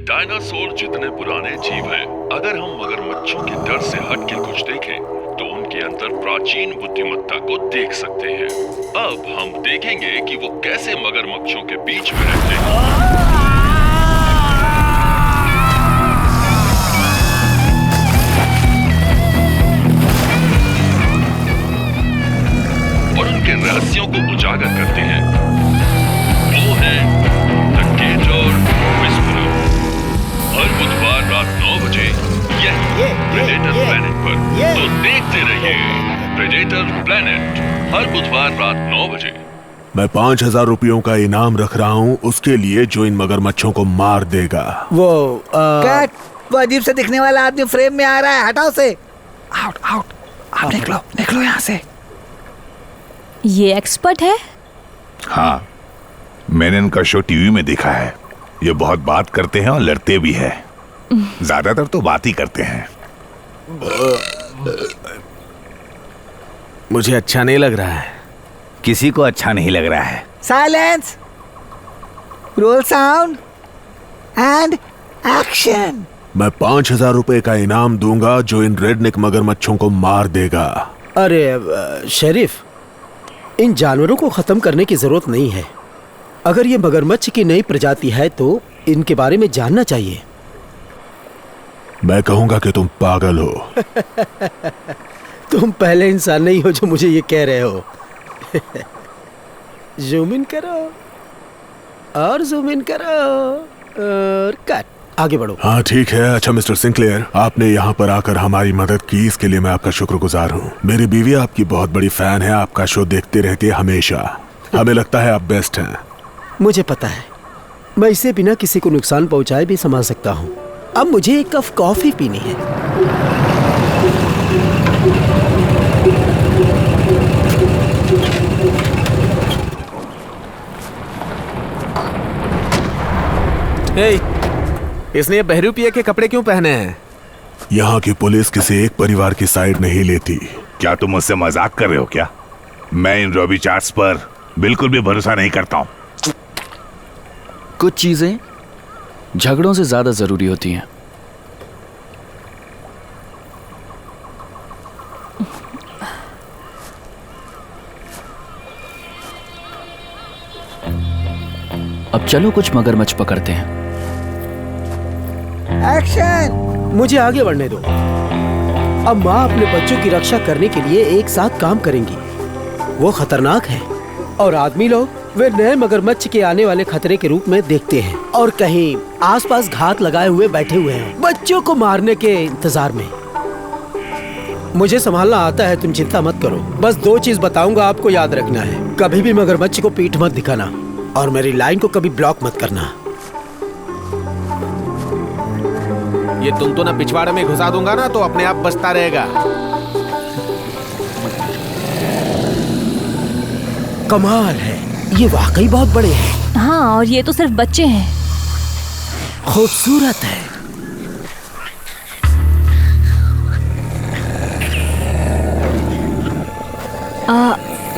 L: डायनासोर जितने पुराने जीव हैं, अगर हम मगरमच्छों के डर से हट के कुछ देखें तो उनके अंदर प्राचीन बुद्धिमत्ता को देख सकते हैं। अब हम देखेंगे कि वो कैसे मगरमच्छों के बीच में रहते हैं। और उनके रहस्यों को उजागर करते हैं। वो है द गेटर विस्परर। हर बुधवार रात 9 बजे यही प्रेडेटर प्लैनेट पर। तो देखते रहिए प्रेडेटर प्लैनेट, हर बुधवार रात 9 बजे।
A: मैं 5000 रुपयों का इनाम रख रहा हूँ उसके लिए जो इन मगरमच्छों को मार देगा।
K: वो अजीब से दिखने वाला आदमी फ्रेम में आ रहा है, हटाओ से। आउट आउट, आप निकलो यहाँ से।
B: ये एक्सपर्ट है?
D: हाँ, मैंने इनका शो टीवी में देखा है। ये बहुत बात करते हैं और लड़ते भी हैं। ज्यादातर तो बात ही करते हैं।
F: मुझे अच्छा नहीं लग रहा है।
K: किसी को अच्छा नहीं लग रहा है। Silence, role sound and action.
A: मैं 5000 रुपए का इनाम दूंगा जो इन रेडनेक मगरमच्छों को मार देगा।
C: अरे शरीफ, इन जानवरों को खत्म करने की जरूरत नहीं है। अगर ये मगरमच्छ की नई प्रजाति है तो इनके बारे में जानना चाहिए।
A: मैं कहूंगा कि तुम पागल हो।
C: तुम पहले इंसान नहीं हो जो मुझे ये कह रहे हो। जूम इन करो और जूम इन करो और कट, आगे बढ़ो।
A: हाँ ठीक है। अच्छा मिस्टर सिंक्लेयर, आपने यहाँ पर आकर हमारी मदद की, इसके लिए मैं आपका शुक्रगुजार हूँ। मेरी बीवी आपकी बहुत बड़ी फैन है, आपका शो देखते रहती है हमेशा। हमें लगता है आप बेस्ट हैं।
C: मुझे पता है, मैं इसे बिना किसी को नुकसान पहुंचाए भी संभाल सकता हूँ। अब मुझे एक कप कॉफी पीनी है।
F: इसने ये बहरूपिया के कपड़े क्यों पहने हैं?
A: यहाँ की पुलिस किसी एक परिवार की साइड नहीं लेती।
D: क्या तुम मुझसे मजाक कर रहे हो क्या? मैं इन रॉबी चार्ट्स पर बिल्कुल भी भरोसा नहीं करता हूँ।
E: कुछ चीजें झगड़ों से ज्यादा जरूरी होती हैं। अब चलो कुछ मगरमच्छ पकड़ते हैं।
K: एक्शन।
C: मुझे आगे बढ़ने दो। अब माँ अपने बच्चों की रक्षा करने के लिए एक साथ काम करेंगी। वो खतरनाक है और आदमी लोग वे नए मगरमच्छ के आने वाले खतरे के रूप में देखते हैं और कहीं आसपास घात लगाए हुए बैठे हुए हैं बच्चों को मारने के इंतजार में। मुझे संभालना आता है, तुम चिंता मत करो। बस 2 चीज बताऊंगा, आपको याद रखना है। कभी भी मगरमच्छ को पीठ मत दिखाना और मेरी लाइन को कभी ब्लॉक मत करना।
F: ये तुम तो ना पिछवाड़े में घुसा दूंगा ना तो अपने आप बचता रहेगा।
C: कमाल है, ये वाकई बहुत बड़े हैं।
B: हाँ, और ये तो सिर्फ बच्चे हैं।
C: खूबसूरत है।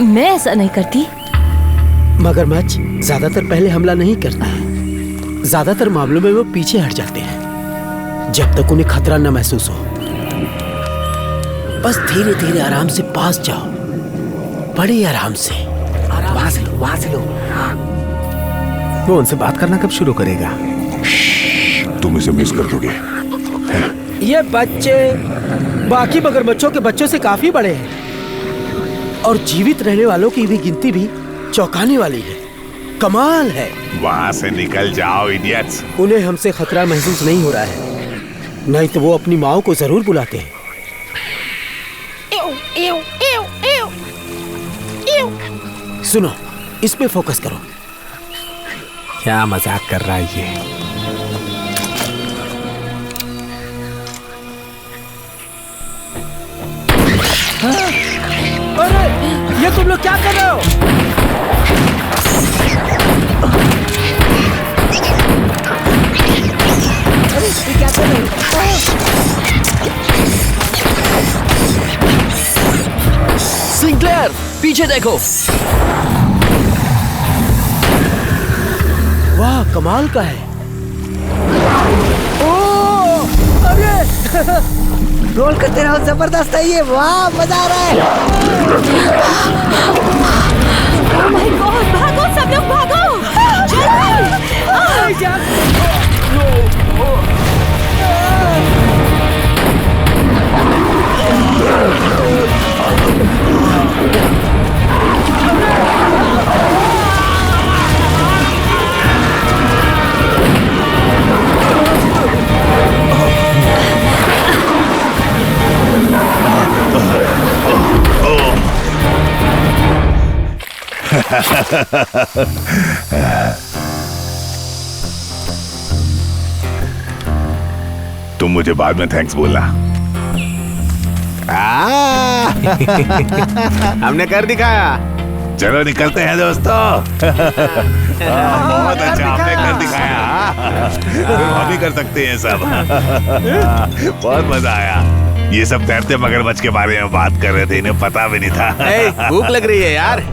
B: मैं ऐसा नहीं करती।
C: मगरमच्छ ज्यादातर पहले हमला नहीं करता है। ज्यादातर मामलों में वो पीछे हट जाते हैं जब तक उन्हें खतरा न महसूस हो। बस धीरे धीरे आराम से पास जाओ, बड़े आराम से। वहां से लो।
F: वो उनसे बात करना कब शुरू करेगा?
D: तुम इसे मिस कर दोगे।
C: ये बच्चे बाकी मगरमच्छों के बच्चों से काफी बड़े हैं और जीवित रहने वालों की भी गिनती भी चौंकाने वाली है। कमाल है।
D: वहां से निकल जाओ इडियट्स।
C: उन्हें हमसे खतरा महसूस नहीं हो रहा है, नहीं तो वो अपनी माँ को जरूर बुलाते हैं। सुनो, इस पे फोकस करो।
F: क्या मजाक कर रहा है ये?
C: अरे ये तुम लोग क्या कर रहे हो? अरे ये क्या कर रहे हो?
E: सिंक्लेयर, पीछे देखो।
C: वाह, कमाल का है। ओ, अरे
K: रोल करते रहो, जबरदस्त है ये। वाह, मजा आ रहा है।
B: ओह माय गॉड, भागो सब लोग भागो।
D: तुम मुझे बाद में थैंक्स बोलना।
F: हमने कर दिखाया।
D: चलो निकलते हैं दोस्तों। बहुत अच्छा, हमने कर दिखाया। हम भी कर सकते हैं सब। बहुत मजा आया। ये सब तैरते मगरमच्छ के बारे में बात कर रहे थे, इन्हें पता भी नहीं था।
F: भूख लग रही है यार।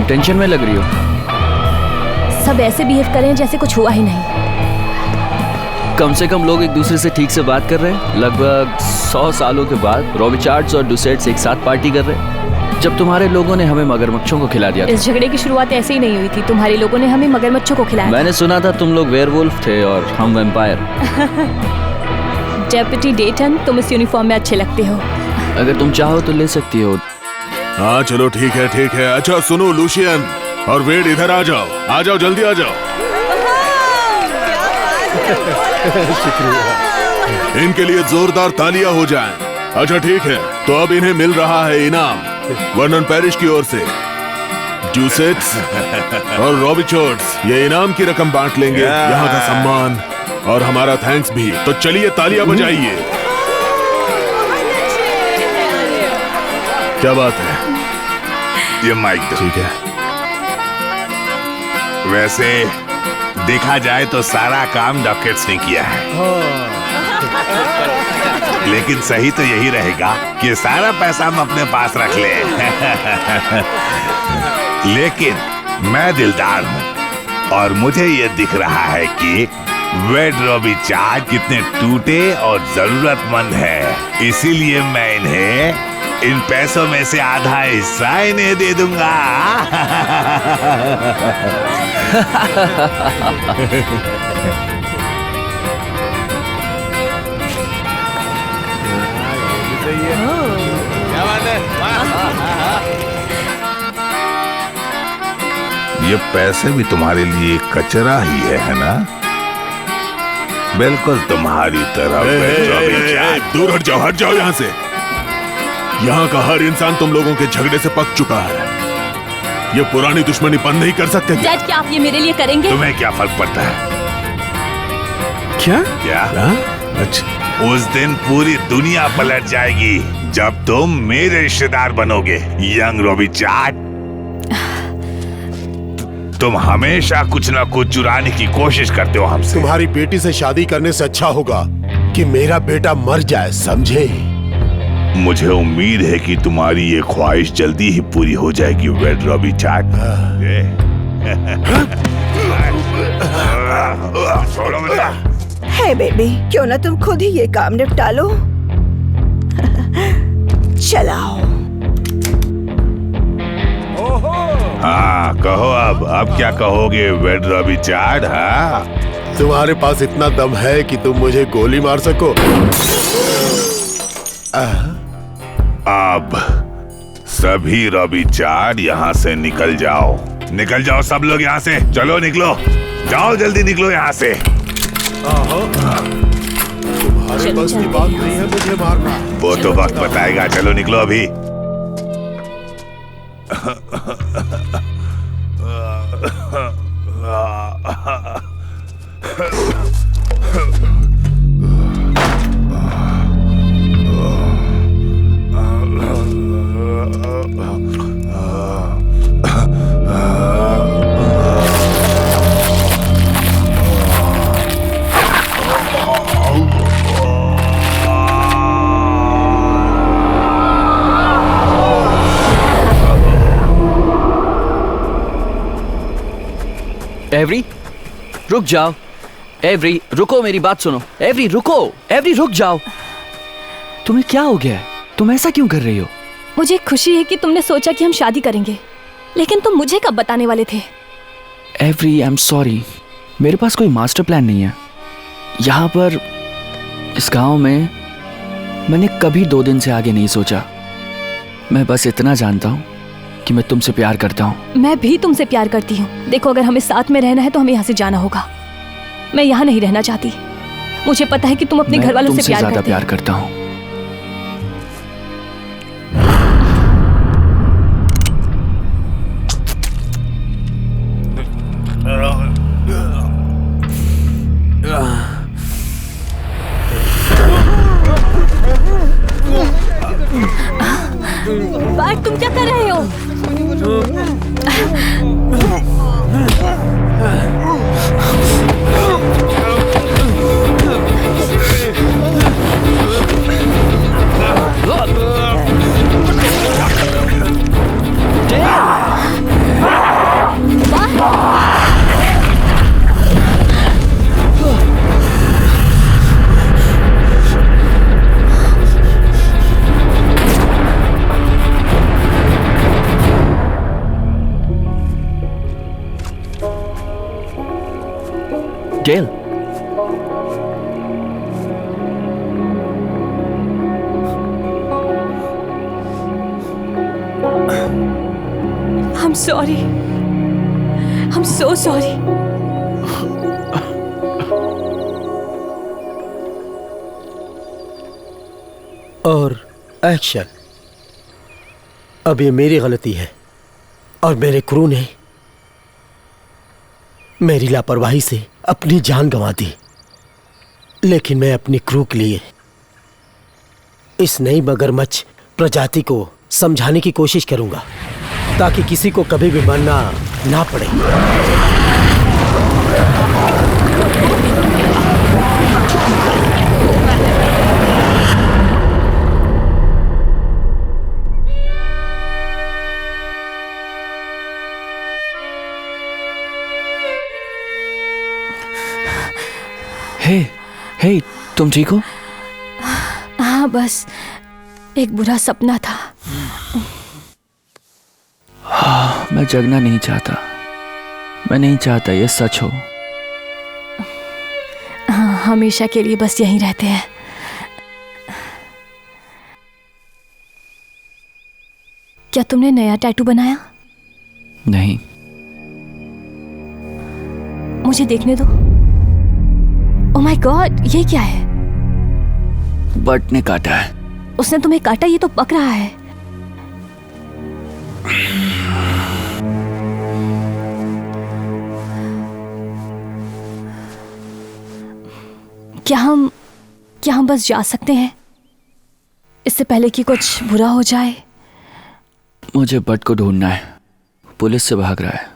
E: टेंशन में लग रही हो।
B: सब ऐसे बिहेव करें जैसे कुछ हुआ ही नहीं।
E: कम से कम लोग एक दूसरे से ठीक से बात कर रहे हैं। लगभग 100 सालों के बाद रॉबिचार्ड्स और डुसेट्स एक साथ पार्टी कर रहे हैं। जब तुम्हारे लोगों ने हमें मगरमच्छों को खिला दिया था।
B: इस झगड़े की शुरुआत ऐसे ही नहीं हुई थी। तुम्हारे लोगों ने हमें मगरमच्छों को खिलाया।
E: मैंने सुना था तुम लोग वेयरवुल्फ थे और हम वैम्पायर।
B: डेप्यूटी डेटन, तुम इस यूनिफॉर्म में अच्छे लगते हो।
E: अगर तुम चाहो तो ले सकती हो।
A: हाँ चलो ठीक है ठीक है। अच्छा सुनो लूशियन और वेड, इधर आ जाओ जल्दी आ जाओ। इनके लिए जोरदार तालियां हो जाएं। अच्छा ठीक है, तो अब इन्हें मिल रहा है इनाम वर्नन पैरिश की ओर से। डुसेट्स और रॉबिचार्ड्स ये इनाम की रकम बांट लेंगे, यहाँ का सम्मान और हमारा थैंक्स भी। तो चलिए तालियां बजाइए। क्या बात है?
D: ये माइक दो।
A: ठीक है।
D: वैसे देखा जाए तो सारा काम डॉकेट्स ने किया है। लेकिन सही तो यही रहेगा कि सारा पैसा हम अपने पास रख ले। लेकिन मैं दिलदार हूँ और मुझे ये दिख रहा है कि वेड रॉबी चार्ड कितने टूटे और जरूरतमंद है, इसीलिए मैं इन्हें इन पैसों में से आधा हिस्सा इन्हें दे दूंगा।
F: क्या बात है?
D: ये पैसे भी तुम्हारे लिए कचरा ही है ना? बिल्कुल तुम्हारी तरह।
A: दूर हट जाओ यहाँ से। यहाँ का हर इंसान तुम लोगों के झगड़े से पक चुका है। ये पुरानी दुश्मनी बंद नहीं कर सकते क्या?
B: डैड, क्या आप ये मेरे लिए करेंगे?
D: तुम्हें क्या फर्क पड़ता है?
F: क्या?
D: अच्छा, उस दिन पूरी दुनिया पलट जाएगी जब तुम मेरे रिश्तेदार बनोगे, यंग रॉबी चार्ड। तुम हमेशा कुछ ना कुछ चुराने की कोशिश करते हो हमसे।
J: तुम्हारी बेटी से शादी करने से अच्छा होगा कि मेरा बेटा मर जाए, समझे?
D: मुझे उम्मीद है कि तुम्हारी ये ख्वाहिश जल्दी ही पूरी हो जाएगी वेड रॉबी चार्ड। छोड़ो मुझे।
H: हे बेबी, क्यों ना तुम खुद ही ये काम निपटा लो। चलाओ।
D: हाँ, कहो अब क्या कहोगे वेड रॉबी चार्ड? हाँ,
J: तुम्हारे पास इतना दम है कि तुम मुझे गोली मार सको?
D: अब सभी रॉबी चार्ड यहाँ से निकल जाओ। निकल जाओ सब लोग यहाँ से। चलो निकलो, जाओ जल्दी निकलो यहाँ से।
J: तुम्हारे बस की बात नहीं है मुझे मारना।
D: वो तो वक्त बताएगा। चलो निकलो अभी।
E: एवरी, रुक जाओ। एवरी, रुको, मेरी बात सुनो। एवरी, रुको। एवरी, रुक जाओ। तुम्हें क्या हो गया है? तुम ऐसा क्यों कर रही हो?
B: मुझे खुशी है कि तुमने सोचा कि हम शादी करेंगे, लेकिन तुम मुझे कब बताने वाले थे?
E: Every, I am sorry. मेरे पास कोई मास्टर प्लान नहीं है। यहाँ पर इस गांव में मैंने कभी 2 दिन से आगे नहीं सोचा। मैं बस इतना जानता हूँ कि मैं तुमसे प्यार करता हूँ।
B: मैं भी तुमसे प्यार करती हूँ। देखो, अगर हमें साथ में रहना है तो हमें यहाँ से जाना होगा। मैं यहाँ नहीं रहना चाहती। मुझे पता है कि तुम अपने घर वालों से प्यार
E: ज्यादा
B: करते
E: प्यार करता हूँ।
B: बात, तुम क्या कर रहे हो?
E: Dale.
B: I'm sorry. I'm so sorry.
C: और एक्शन। अब ये मेरी गलती है और मेरे क्रू ने मेरी लापरवाही से अपनी जान गंवा दी, लेकिन मैं अपनी क्रू के लिए इस नई मगरमच्छ प्रजाति को समझाने की कोशिश करूंगा ताकि किसी को कभी भी मरना ना पड़े।
E: हे, हे, तुम ठीक हो?
B: हाँ, बस एक बुरा सपना था।
E: मैं जगना नहीं चाहता। मैं नहीं चाहता ये सच हो।
B: हाँ, हमेशा के लिए बस यहीं रहते हैं। क्या तुमने नया टैटू बनाया?
E: नहीं।
B: मुझे देखने दो। ओह माय गॉड, ये क्या है?
E: बट ने काटा है।
B: उसने तुम्हें काटा? ये तो पक रहा है। क्या हम बस जा सकते हैं इससे पहले कि कुछ बुरा हो जाए?
E: मुझे बट को ढूंढना है। पुलिस से भाग रहा है।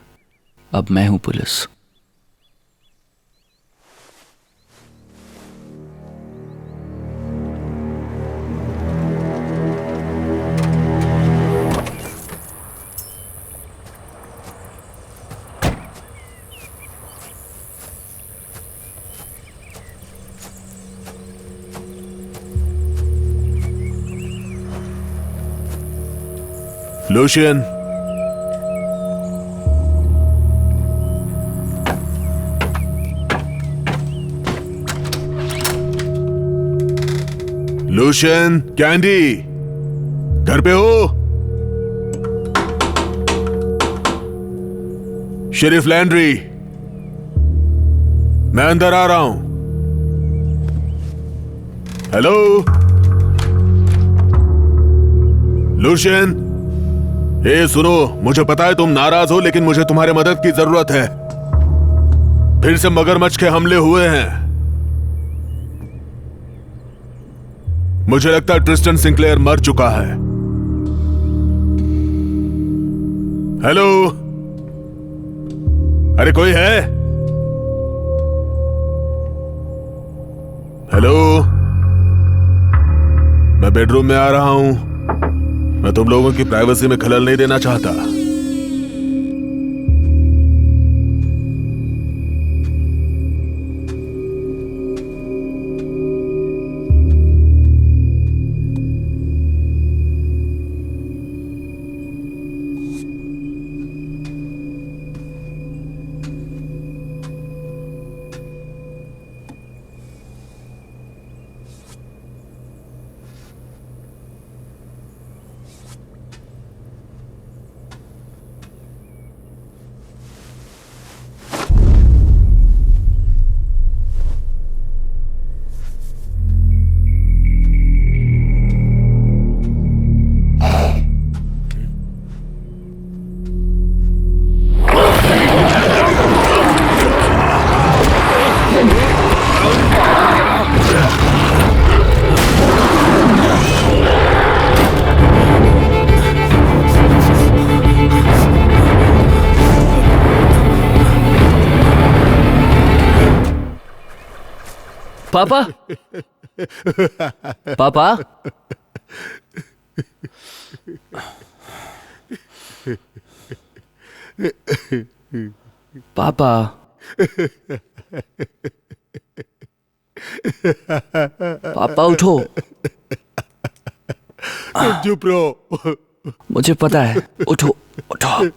E: अब मैं हूं पुलिस।
A: लूशियन, लूशियन, कैंडी, घर पे हो? शेरिफ लैंड्री, मैं अंदर आ रहा हूं। हेलो लूशियन, ए सुनो, मुझे पता है तुम नाराज हो, लेकिन मुझे तुम्हारे मदद की जरूरत है। फिर से मगरमच्छ के हमले हुए हैं। मुझे लगता है ट्रिस्टन सिंक्लेयर मर चुका है। हेलो, अरे कोई है? हेलो, मैं बेडरूम में आ रहा हूं। मैं तुम लोगों की प्राइवेसी में खलल नहीं देना चाहता।
E: पापा, पापा, पापा, पापा उठो।
J: चुप रहो।
E: मुझे पता है, उठो उठो।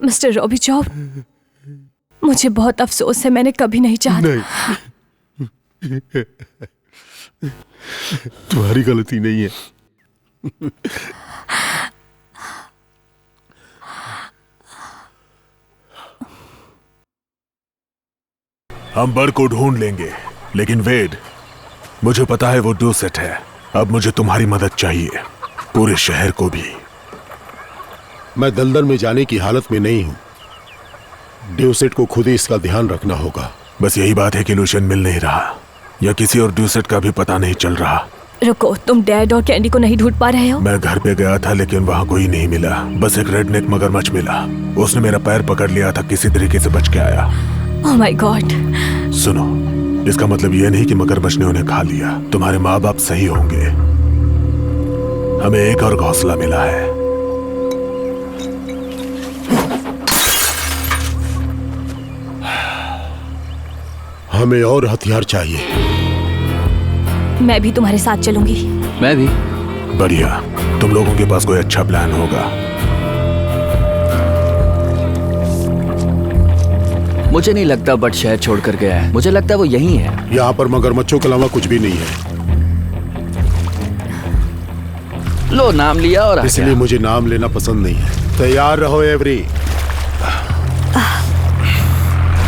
B: मिस्टर रॉबी जॉब, मुझे बहुत अफसोस है। मैंने कभी नहीं चाहा।
J: नहीं, तुम्हारी गलती नहीं है।
A: हम बर्ड को ढूंढ लेंगे, लेकिन वेड, मुझे पता है वो ड्यूसेट है। अब मुझे तुम्हारी मदद चाहिए, पूरे शहर को भी।
J: मैं दलदल में जाने की हालत में नहीं हूं। ड्यूसेट को खुद ही इसका ध्यान रखना होगा।
A: बस यही बात है कि लूशियन मिल नहीं रहा, या किसी और ड्यूसेट का भी पता नहीं चल रहा।
B: रुको, तुम डैड और कैंडी को नहीं ढूंढ पा रहे हो?
A: मैं घर पे गया था, लेकिन वहां कोई नहीं मिला। बस एक रेडनेक मगरमच्छ मिला। उसने मेरा पैर पकड़ लिया था, किसी तरीके से बच के आया।
B: Oh my God.
A: सुनो,
J: इसका मतलब यह नहीं कि मगरमच्छ ने उन्हें खा लिया। तुम्हारे माँ बाप सही होंगे। हमें एक और हौसला मिला है। हमें और हथियार चाहिए।
B: मैं भी तुम्हारे साथ चलूंगी।
E: मैं भी।
J: बढ़िया। तुम लोगों के पास कोई अच्छा प्लान होगा।
E: मुझे नहीं लगता बट शहर छोड़ कर गया है। मुझे लगता है वो यहीं है।
J: यहाँ पर मगरमच्छों के अलावा कुछ भी नहीं है।
E: लो नाम लिया और
J: इसलिए मुझे नाम लेना पसंद नहीं है। तैयार रहो एवरी।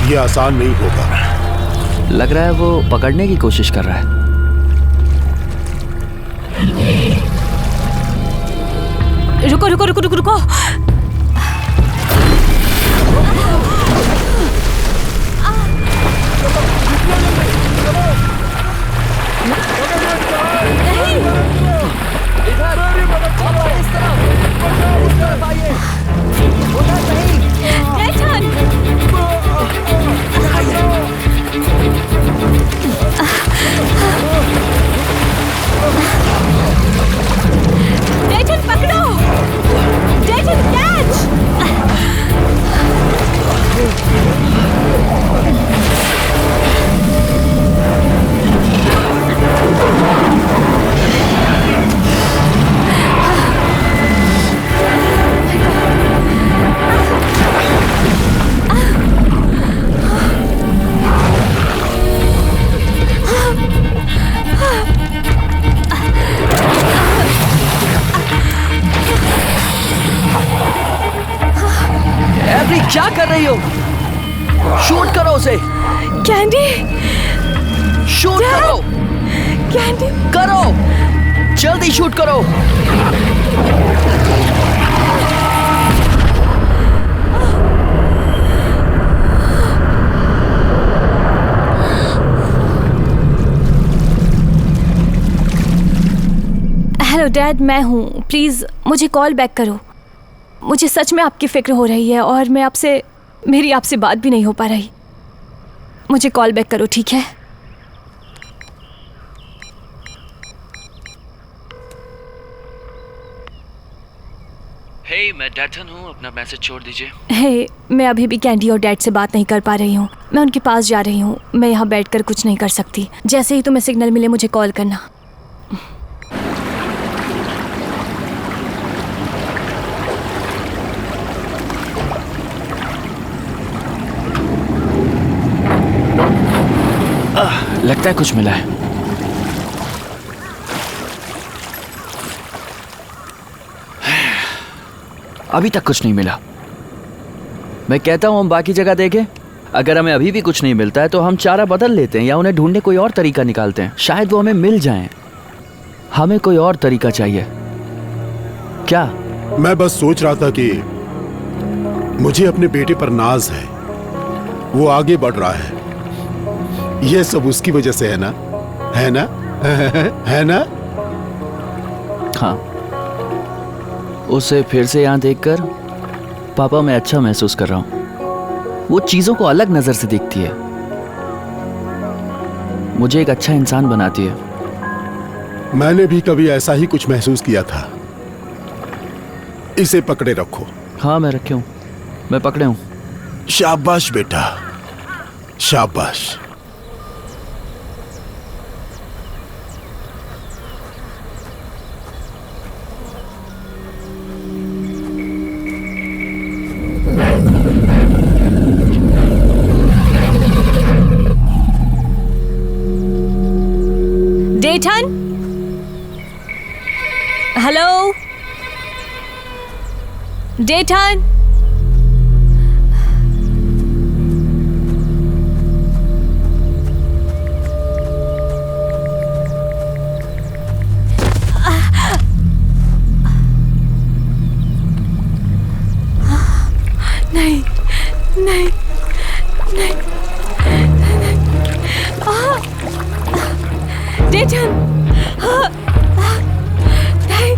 J: ये आसान नहीं होगा।
E: लग रहा है वो पकड़ने की कोशिश कर रहा है।
B: रुको रुको रुको रुको रुको। डेटन पकड़ो। डेटन कैच।
E: एवरी क्या कर रही हो? शूट करो उसे।
B: कैंडी
E: शूट करो।
B: कैंडी
E: करो जल्दी शूट करो।
B: हेलो डैड, मैं हूँ। प्लीज मुझे कॉल बैक करो। मुझे सच में आपकी फिक्र हो रही है और मेरी आपसे बात भी नहीं हो पा रही। मुझे कॉल बैक करो, ठीक है?
E: हे, मैं डैटन हूँ, अपना मैसेज छोड़ दीजिए।
B: हे, मैं अभी भी कैंडी और डैड से बात नहीं कर पा रही हूँ। मैं उनके पास जा रही हूँ। मैं यहाँ बैठकर कुछ नहीं कर सकती। जैसे ही तुम्हें सिग्नल मिले मुझे कॉल करना।
E: लगता है कुछ मिला है। अभी तक कुछ नहीं मिला। मैं कहता हूं हम बाकी जगह देखें। अगर हमें अभी भी कुछ नहीं मिलता है तो हम चारा बदल लेते हैं या उन्हें ढूंढने कोई और तरीका निकालते हैं। शायद वो हमें मिल जाएं। हमें कोई और तरीका चाहिए। क्या?
J: मैं बस सोच रहा था कि मुझे अपने बेटे पर नाज है। वो आगे बढ़ रहा है। ये सब उसकी वजह से है ना? है ना? है ना?
E: हाँ। उसे फिर से यहाँ देखकर पापा मैं अच्छा महसूस कर रहा हूँ। वो चीजों को अलग नजर से देखती है। मुझे एक अच्छा इंसान बनाती है।
J: मैंने भी कभी ऐसा ही कुछ महसूस किया था। इसे पकड़े रखो।
E: हाँ मैं रखे हूँ। मैं पकड़े हूँ।
J: शाबाश बेटा, शाबाश।
B: डेटन, हेलो डेटन। नहीं नहीं नहीं, डेटन, नहीं।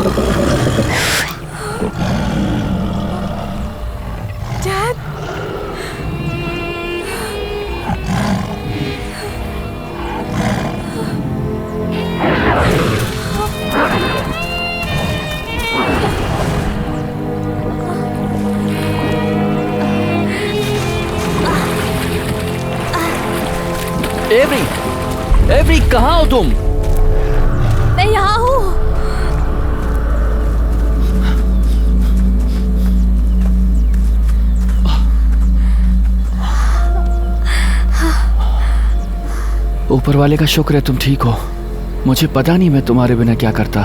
H: डैड,
E: एवरी, एवरी कहाँ हो तुम?
B: मैं यहाँ हूँ।
E: ऊपर वाले का शुक्र है तुम ठीक हो। मुझे पता नहीं मैं तुम्हारे बिना क्या करता।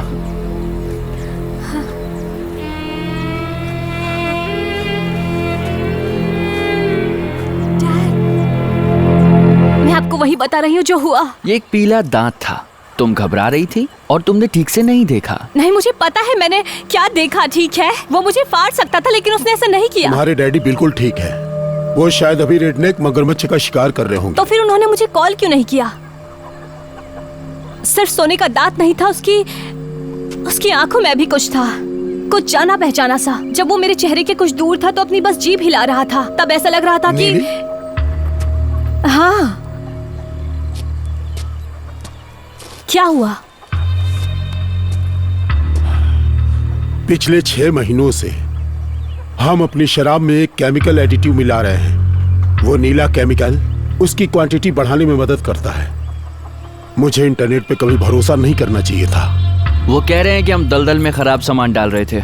B: मैं आपको वही बता रही हूँ जो हुआ।
E: ये एक पीला दांत था। तुम घबरा रही थी और तुमने ठीक से नहीं देखा।
B: नहीं, मुझे पता है मैंने क्या देखा। ठीक है, वो मुझे फाड़ सकता था लेकिन उसने ऐसा नहीं किया।
J: तुम्हारे डैडी बिल्कुल ठीक है। वो शायद अभी रेडनेक मगरमच्छ का शिकार कर रहे होंगे।
B: तो फिर उन्होंने मुझे कॉल क्यों नहीं किया? सिर्फ सोने का दांत नहीं था, उसकी आंखों में भी कुछ था, कुछ जाना पहचाना सा। जब वो मेरे चेहरे के कुछ दूर था तो अपनी बस जीभ हिला रहा था। तब ऐसा लग रहा था कि हाँ। क्या हुआ?
J: पिछले 6 महीनों से हम अपनी शराब में एक केमिकल एडिटिव मिला रहे हैं। वो नीला केमिकल उसकी क्वांटिटी बढ़ाने में मदद करता है। मुझे इंटरनेट पे कभी भरोसा नहीं करना चाहिए था।
E: वो कह रहे हैं कि हम दलदल में खराब सामान डाल रहे थे।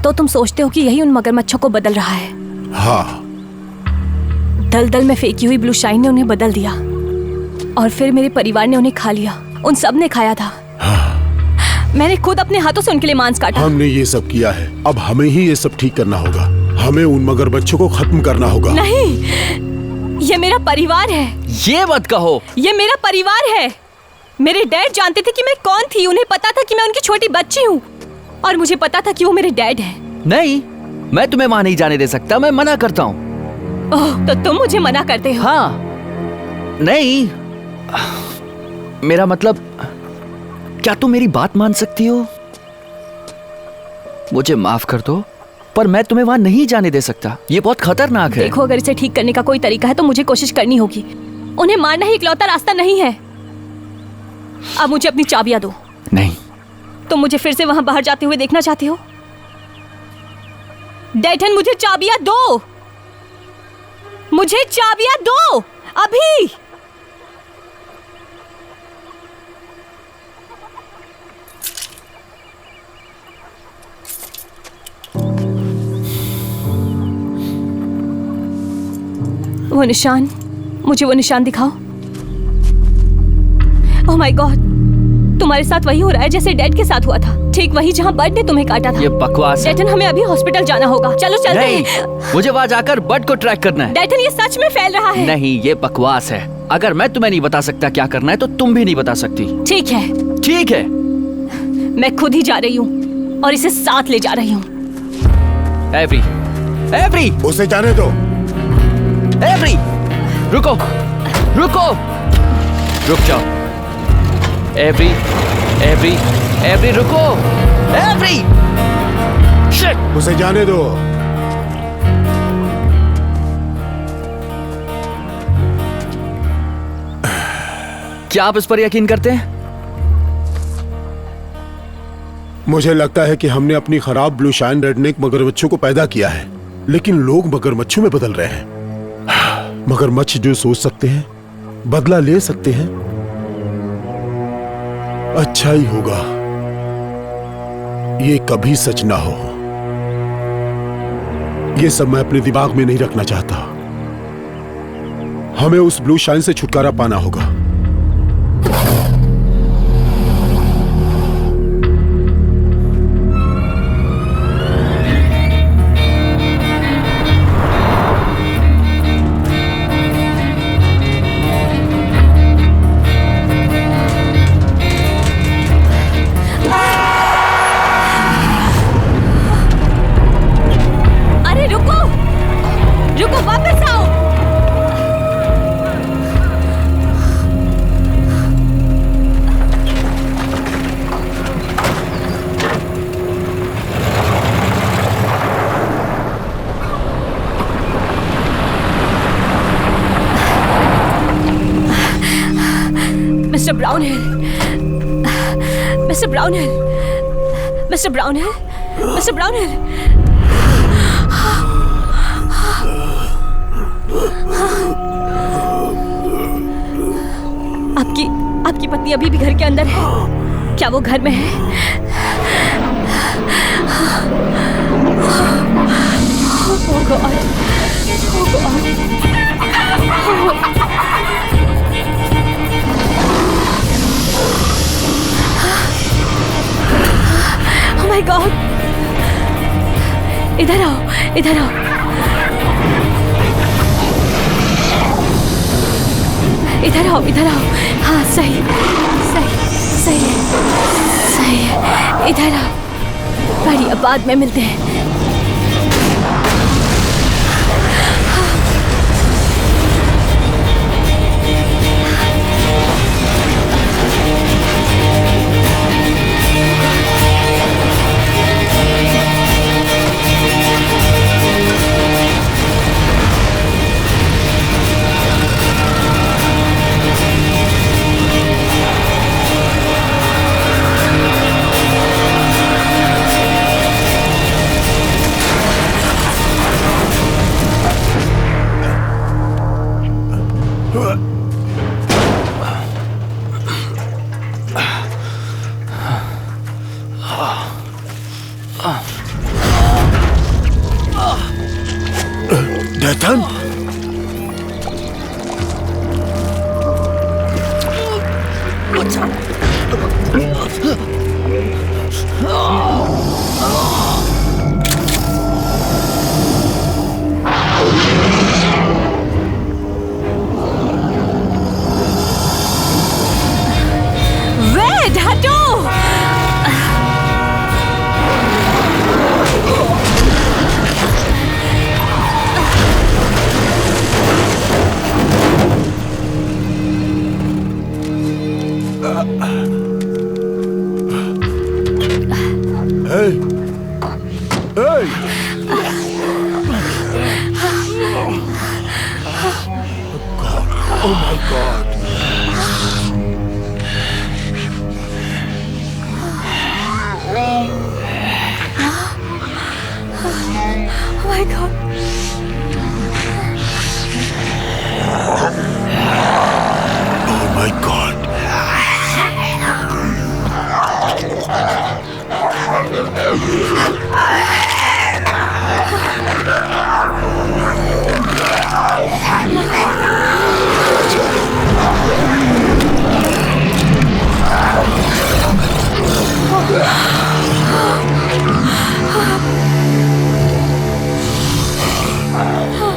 B: तो तुम सोचते हो कि यही उन मगरमच्छों को बदल रहा है?
J: हाँ।
B: दलदल में फेंकी हुई ब्लू शाइन ने उन्हें बदल दिया और फिर मेरे परिवार ने उन्हें खा लिया। उन सब ने खाया था। हाँ। मैंने खुद अपने हाथों से उनके लिए मांस काटा।
J: हमने ये सब किया है, अब हमें ही ये सब ठीक करना होगा। हमें उन मगरमच्छों को खत्म करना होगा।
B: नहीं, ये मेरा परिवार है।
E: ये मत कहो।
B: ये मेरा परिवार है। मेरे डैड जानते थे कि मैं कौन थी। उन्हें पता था कि मैं उनकी छोटी बच्ची हूँ और मुझे पता था कि वो मेरे डैड हैं।
E: नहीं, मैं तुम्हें वहां नहीं जाने दे सकता। मैं मना करता हूँ।
B: ओह, तो तुम मुझे मना करते हो?
E: हाँ। नहीं, मेरा मतलब, क्या तुम मेरी बात मान सकती हो? मुझे माफ कर दो, पर मैं तुम्हें वहां नहीं जाने दे सकता। ये बहुत खतरनाक है।
B: देखो, अगर इसे ठीक करने का कोई तरीका है तो मुझे कोशिश करनी होगी। उन्हें मारना ही इकलौता रास्ता नहीं है। अब मुझे अपनी चाबियां दो।
E: नहीं।
B: तुम मुझे फिर से वहां बाहर जाते हुए देखना चाहते हो? डैटन, मुझे चाबियां दो। मुझे चाबियां दो अभी। वो निशान, मुझे वो निशान दिखाओ। ओह माय गॉड, तुम्हारे साथ वही हो रहा है जैसे डैड के साथ हुआ था। ठीक वही जहाँ बर्ड ने तुम्हें काटा था।
E: ये बकवास है।
B: डैटन, हमें अभी हॉस्पिटल जाना होगा। चलो चलते हैं।
E: मुझे वहां जाकर बर्ड को ट्रैक करना है।
B: डैटन, ये सच में फैल रहा है।
E: नहीं, ये बकवास है। अगर मैं तुम्हें नहीं बता सकता क्या करना है तो तुम भी नहीं बता सकती।
B: ठीक है,
E: ठीक है।
B: मैं खुद ही जा रही हूँ और इसे साथ ले जा रही हूँ।
E: एवरी, एवरी,
J: उसे जाने दो।
E: एवरी, रुको, रुको, रुक जाओ। एवरी, एवरी, एवरी, रुको। एवरी, शिट,
J: उसे जाने दो।
E: क्या आप इस पर यकीन करते हैं?
J: मुझे लगता है कि हमने अपनी खराब ब्लू शाइन रेडनेक मगरमच्छों को पैदा किया है, लेकिन लोग मगरमच्छों में बदल रहे हैं। मगरमच्छ जो सोच सकते हैं, बदला ले सकते हैं। अच्छा ही होगा ये कभी सच ना हो। ये सब मैं अपने दिमाग में नहीं रखना चाहता। हमें उस ब्लू शाइन से छुटकारा पाना होगा।
B: Mister Brownhill, mister Brownhill, mister Brownhill, mister Brownhill. आपकी पत्नी अभी भी घर के अंदर है? क्या वो घर में है? Oh God. Oh God. Oh my God. इधर आओ, इधर आओ। इधर आओ, इधर आओ। हाँ, सही सही सही है, सही है। इधर आओ। बढ़िया, बाद में मिलते हैं।
J: डेथन,
B: वेड, हटो।
J: Oh my God.
B: Oh my God.
J: Oh my God.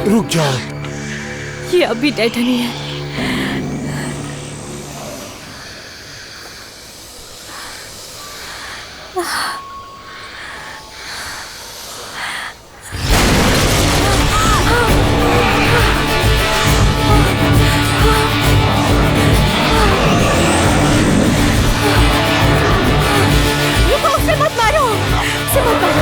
J: रुक जाओ।
B: ये अभी डेड नहीं है। रुको, उसे मत मारो, उसे मत मारो।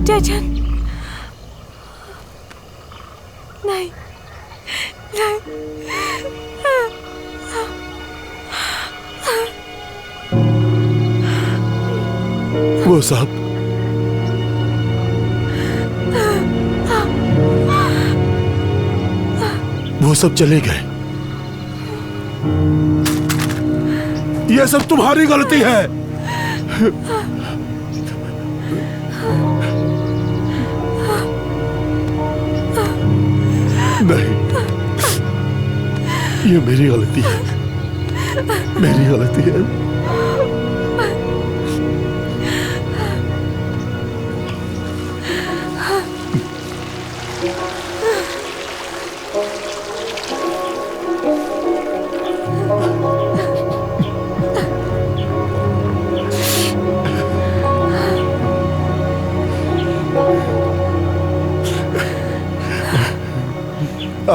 B: डेजन, नहीं,
J: वो साहब, वो सब चले गए। ये सब तुम्हारी गलती है। नहीं, ये मेरी गलती है, मेरी गलती है।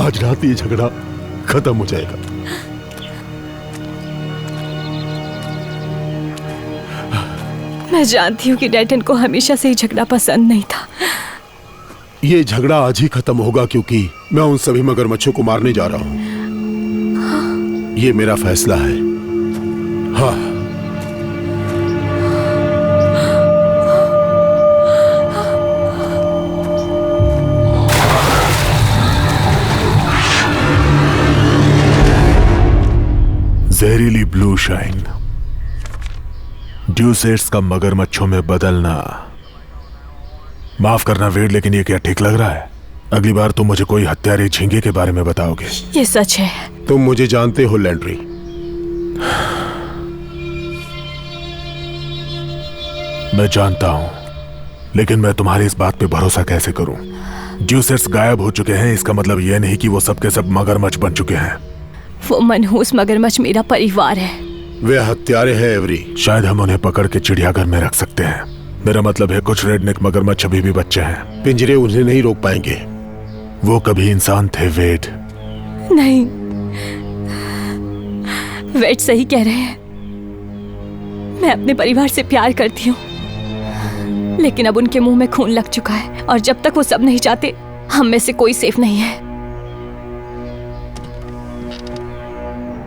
J: आज रात ये झगड़ा खत्म हो जाएगा।
B: मैं जानती हूँ कि डैटन को हमेशा से ही झगड़ा पसंद नहीं था।
J: ये झगड़ा आज ही खत्म होगा क्योंकि मैं उन सभी मगरमच्छों को मारने जा रहा हूँ। ये मेरा फैसला है। हाँ।
A: जहरीली ब्लू शाइन, ड्यूसेट्स का मगरमच्छों में बदलना। माफ करना वेड, लेकिन ये क्या ठीक लग रहा है? अगली बार तुम मुझे कोई हत्यारे झींगे के बारे में बताओगे।
B: ये सच है।
J: तुम मुझे जानते हो लैंड्री।
A: मैं जानता हूं, लेकिन मैं तुम्हारी इस बात पे भरोसा कैसे करूं? ड्यूसेट्स गायब हो चुके हैं, इसका मतलब यह नहीं कि वो सब के सब मगरमच्छ बन चुके हैं।
B: वो मनहूस मगरमच्छ मेरा परिवार है।
J: वे हत्यारे हैं एवरी।
A: शायद हम उन्हें पकड़ के चिड़ियाघर में रख सकते हैं। मेरा मतलब है कुछ रेडनेक मगरमच्छ अभी भी बच्चे हैं।
J: पिंजरे उन्हें नहीं रोक पाएंगे।
A: वो कभी इंसान थे वेड।
B: नहीं, वेड सही कह रहे हैं। मैं अपने परिवार से प्यार करती हूँ, लेकिन अब उनके मुंह में खून लग चुका है और जब तक वो सब नहीं चाहते, हम में से कोई सेफ नहीं है।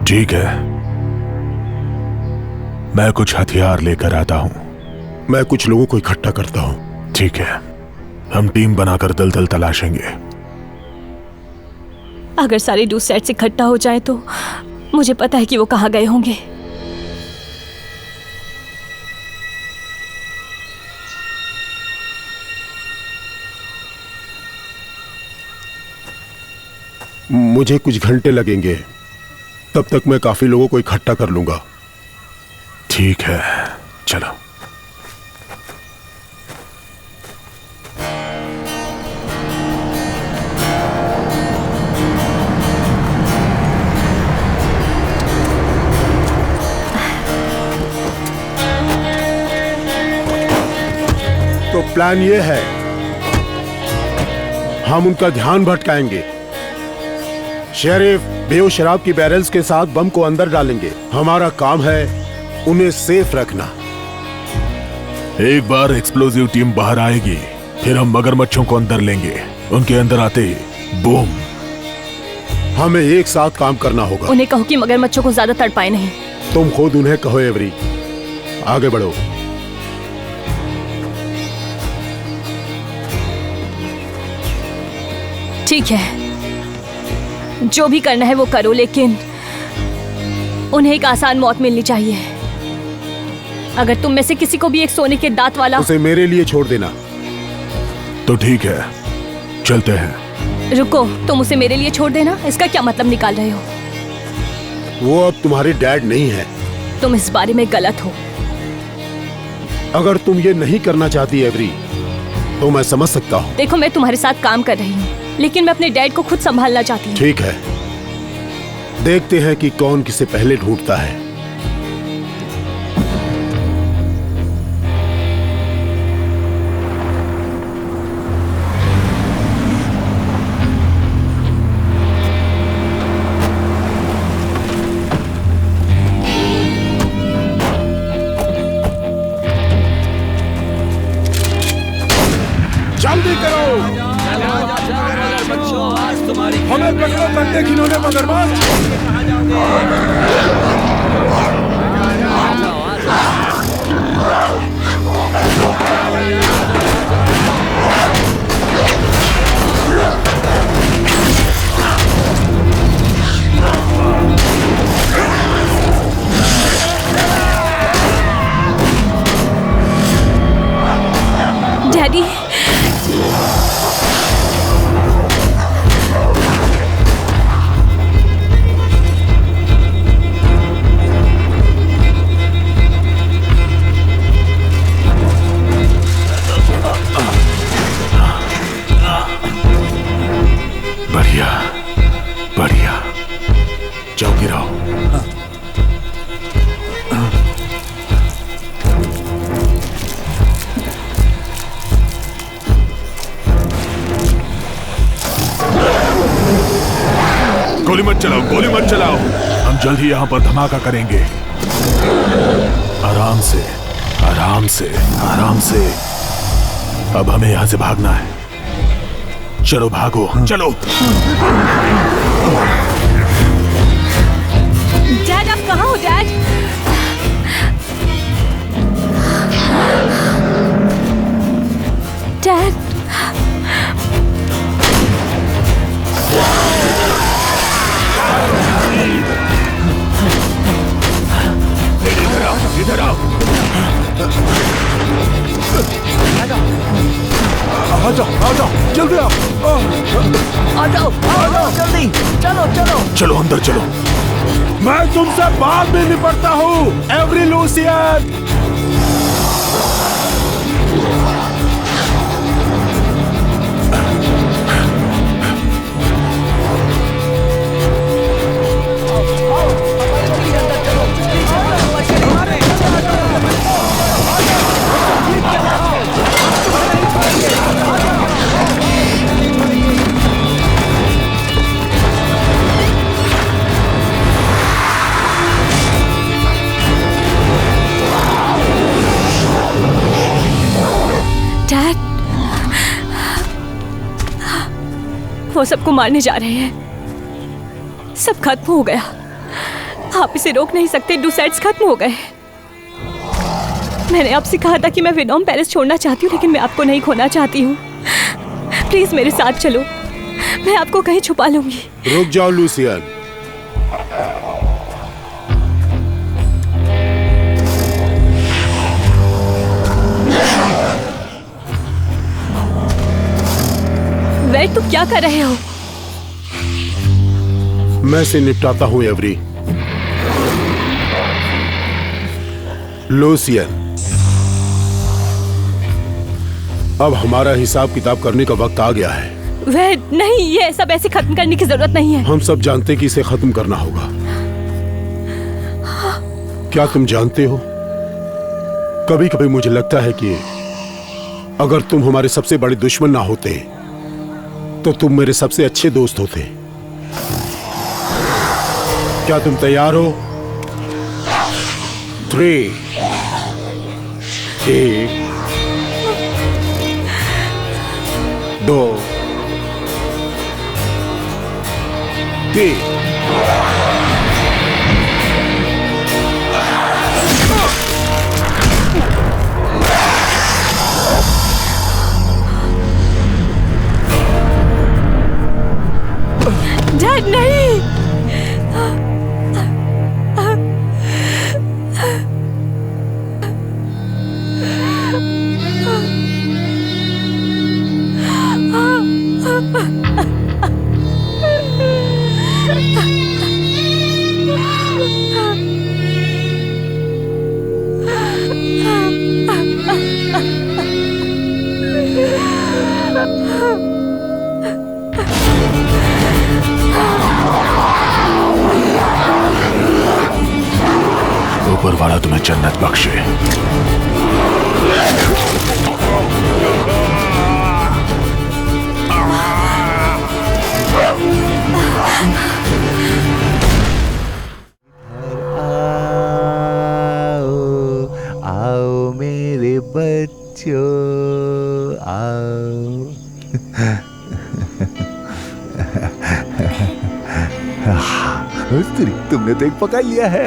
A: ठीक है, मैं कुछ हथियार लेकर आता हूं।
J: मैं कुछ लोगों को इकट्ठा करता हूं।
A: ठीक है, हम टीम बनाकर दलदल तलाशेंगे।
B: अगर सारे ड्यूसेट्स इकट्ठा हो जाएं तो मुझे पता है कि वो कहाँ गए होंगे।
J: मुझे कुछ घंटे लगेंगे, तब तक मैं काफी लोगों को इकट्ठा कर लूंगा।
A: ठीक है, चलो।
J: तो प्लान ये है, हम उनका ध्यान भटकाएंगे। शेरिफ बेओ शराब की बैरल्स के साथ बम को अंदर डालेंगे। हमारा काम है उन्हें सेफ रखना।
A: एक बार एक्सप्लोजिव टीम बाहर आएगी, फिर हम मगरमच्छों को अंदर लेंगे। उनके अंदर आते ही बूम।
J: हमें एक साथ काम करना होगा।
B: उन्हें कहो कि मगरमच्छों को ज्यादा तड़पाए नहीं।
J: तुम खुद उन्हें कहो एवरी। आगे बढ़ो।
B: ठीक है, जो भी करना है वो करो, लेकिन उन्हें एक आसान मौत मिलनी चाहिए। अगर तुम में से किसी को भी एक सोने के दांत वाला,
J: उसे मेरे लिए छोड़ देना।
A: तो ठीक है, चलते हैं।
B: रुको, तुम उसे मेरे लिए छोड़ देना, इसका क्या मतलब निकाल रहे हो?
J: वो अब तुम्हारे डैड नहीं है।
B: तुम इस बारे में गलत हो।
J: अगर तुम ये नहीं करना चाहती एवरी, तो मैं समझ सकता हूँ।
B: देखो, मैं तुम्हारे साथ काम कर रही हूँ, लेकिन मैं अपने डैड को खुद संभालना चाहती हूँ।
J: ठीक है, देखते हैं कि कौन किसे पहले ढूंढता है। जल्दी करो, हमें पकड़ो बंदे खिलौने मगरमच्छ।
B: डैडी,
A: ही यहाँ पर धमाका करेंगे। आराम से, आराम से, आराम से। अब हमें यहाँ से भागना है। चलो भागो, चलो।
B: डैड, आप कहाँ हो डैड? डैड,
A: इधर आओ। आ जाओ, जल्दी आओ।
K: आ जाओ जल्दी, चलो चलो।
A: चलो अंदर चलो।
J: मैं तुमसे बाद में निपटता हूँ एवरी लूसियन।
B: डैड, वो सबको मारने जा रहे हैं। सब खत्म हो गया। आप इसे रोक नहीं सकते। डूसेट्स खत्म हो गए। मैंने आपसे कहा था कि मैं वेनॉम पेरिस छोड़ना चाहती हूँ, लेकिन मैं आपको नहीं खोना चाहती हूँ। प्लीज मेरे साथ चलो, मैं आपको कहीं छुपा लूंगी।
J: रुक जाओ लूसियन।
B: वेट, तुम क्या कर रहे हो?
J: मैं से निपटाता हूँ एवरी। लूसियन, अब हमारा हिसाब किताब करने का वक्त आ गया है।
B: वेट, नहीं, ये सब ऐसे खत्म करने की जरूरत नहीं है।
J: हम सब जानते हैं कि इसे खत्म करना होगा। क्या तुम जानते हो, कभी कभी मुझे लगता है कि अगर तुम हमारे सबसे बड़े दुश्मन ना होते तो तुम मेरे सबसे अच्छे दोस्त होते। क्या तुम तैयार हो? 3, 1, 2, 3।
B: डैड, नहीं।
A: ऊपर वाला तुम्हें जन्नत बख्शे।
D: आओ मेरे बच्चों, आओ। तुमने तो एक पका लिया है।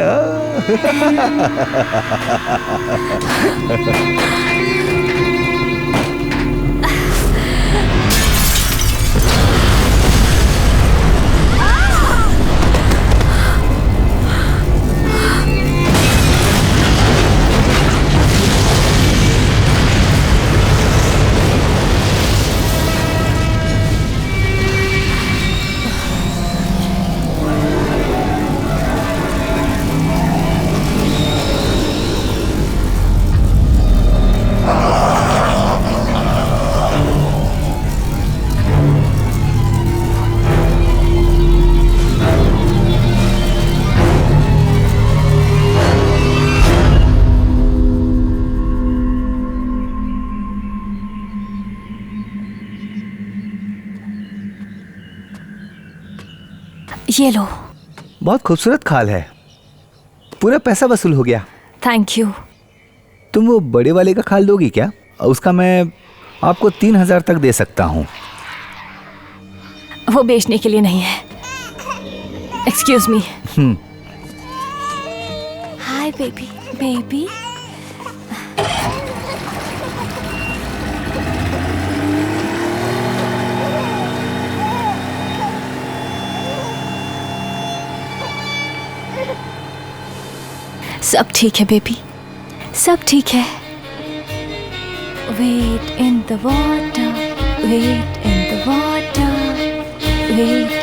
K: ये लो। बहुत खूबसूरत खाल है। पूरा पैसा वसूल हो गया।
B: Thank you.
K: तुम वो बड़े वाले का खाल दोगी क्या? उसका मैं आपको 3,000 तक दे सकता हूँ।
B: वो बेचने के लिए नहीं है। Excuse me. Hi baby. Baby सब ठीक है बेबी, सब ठीक है। Wait in the water, wait in the water, wait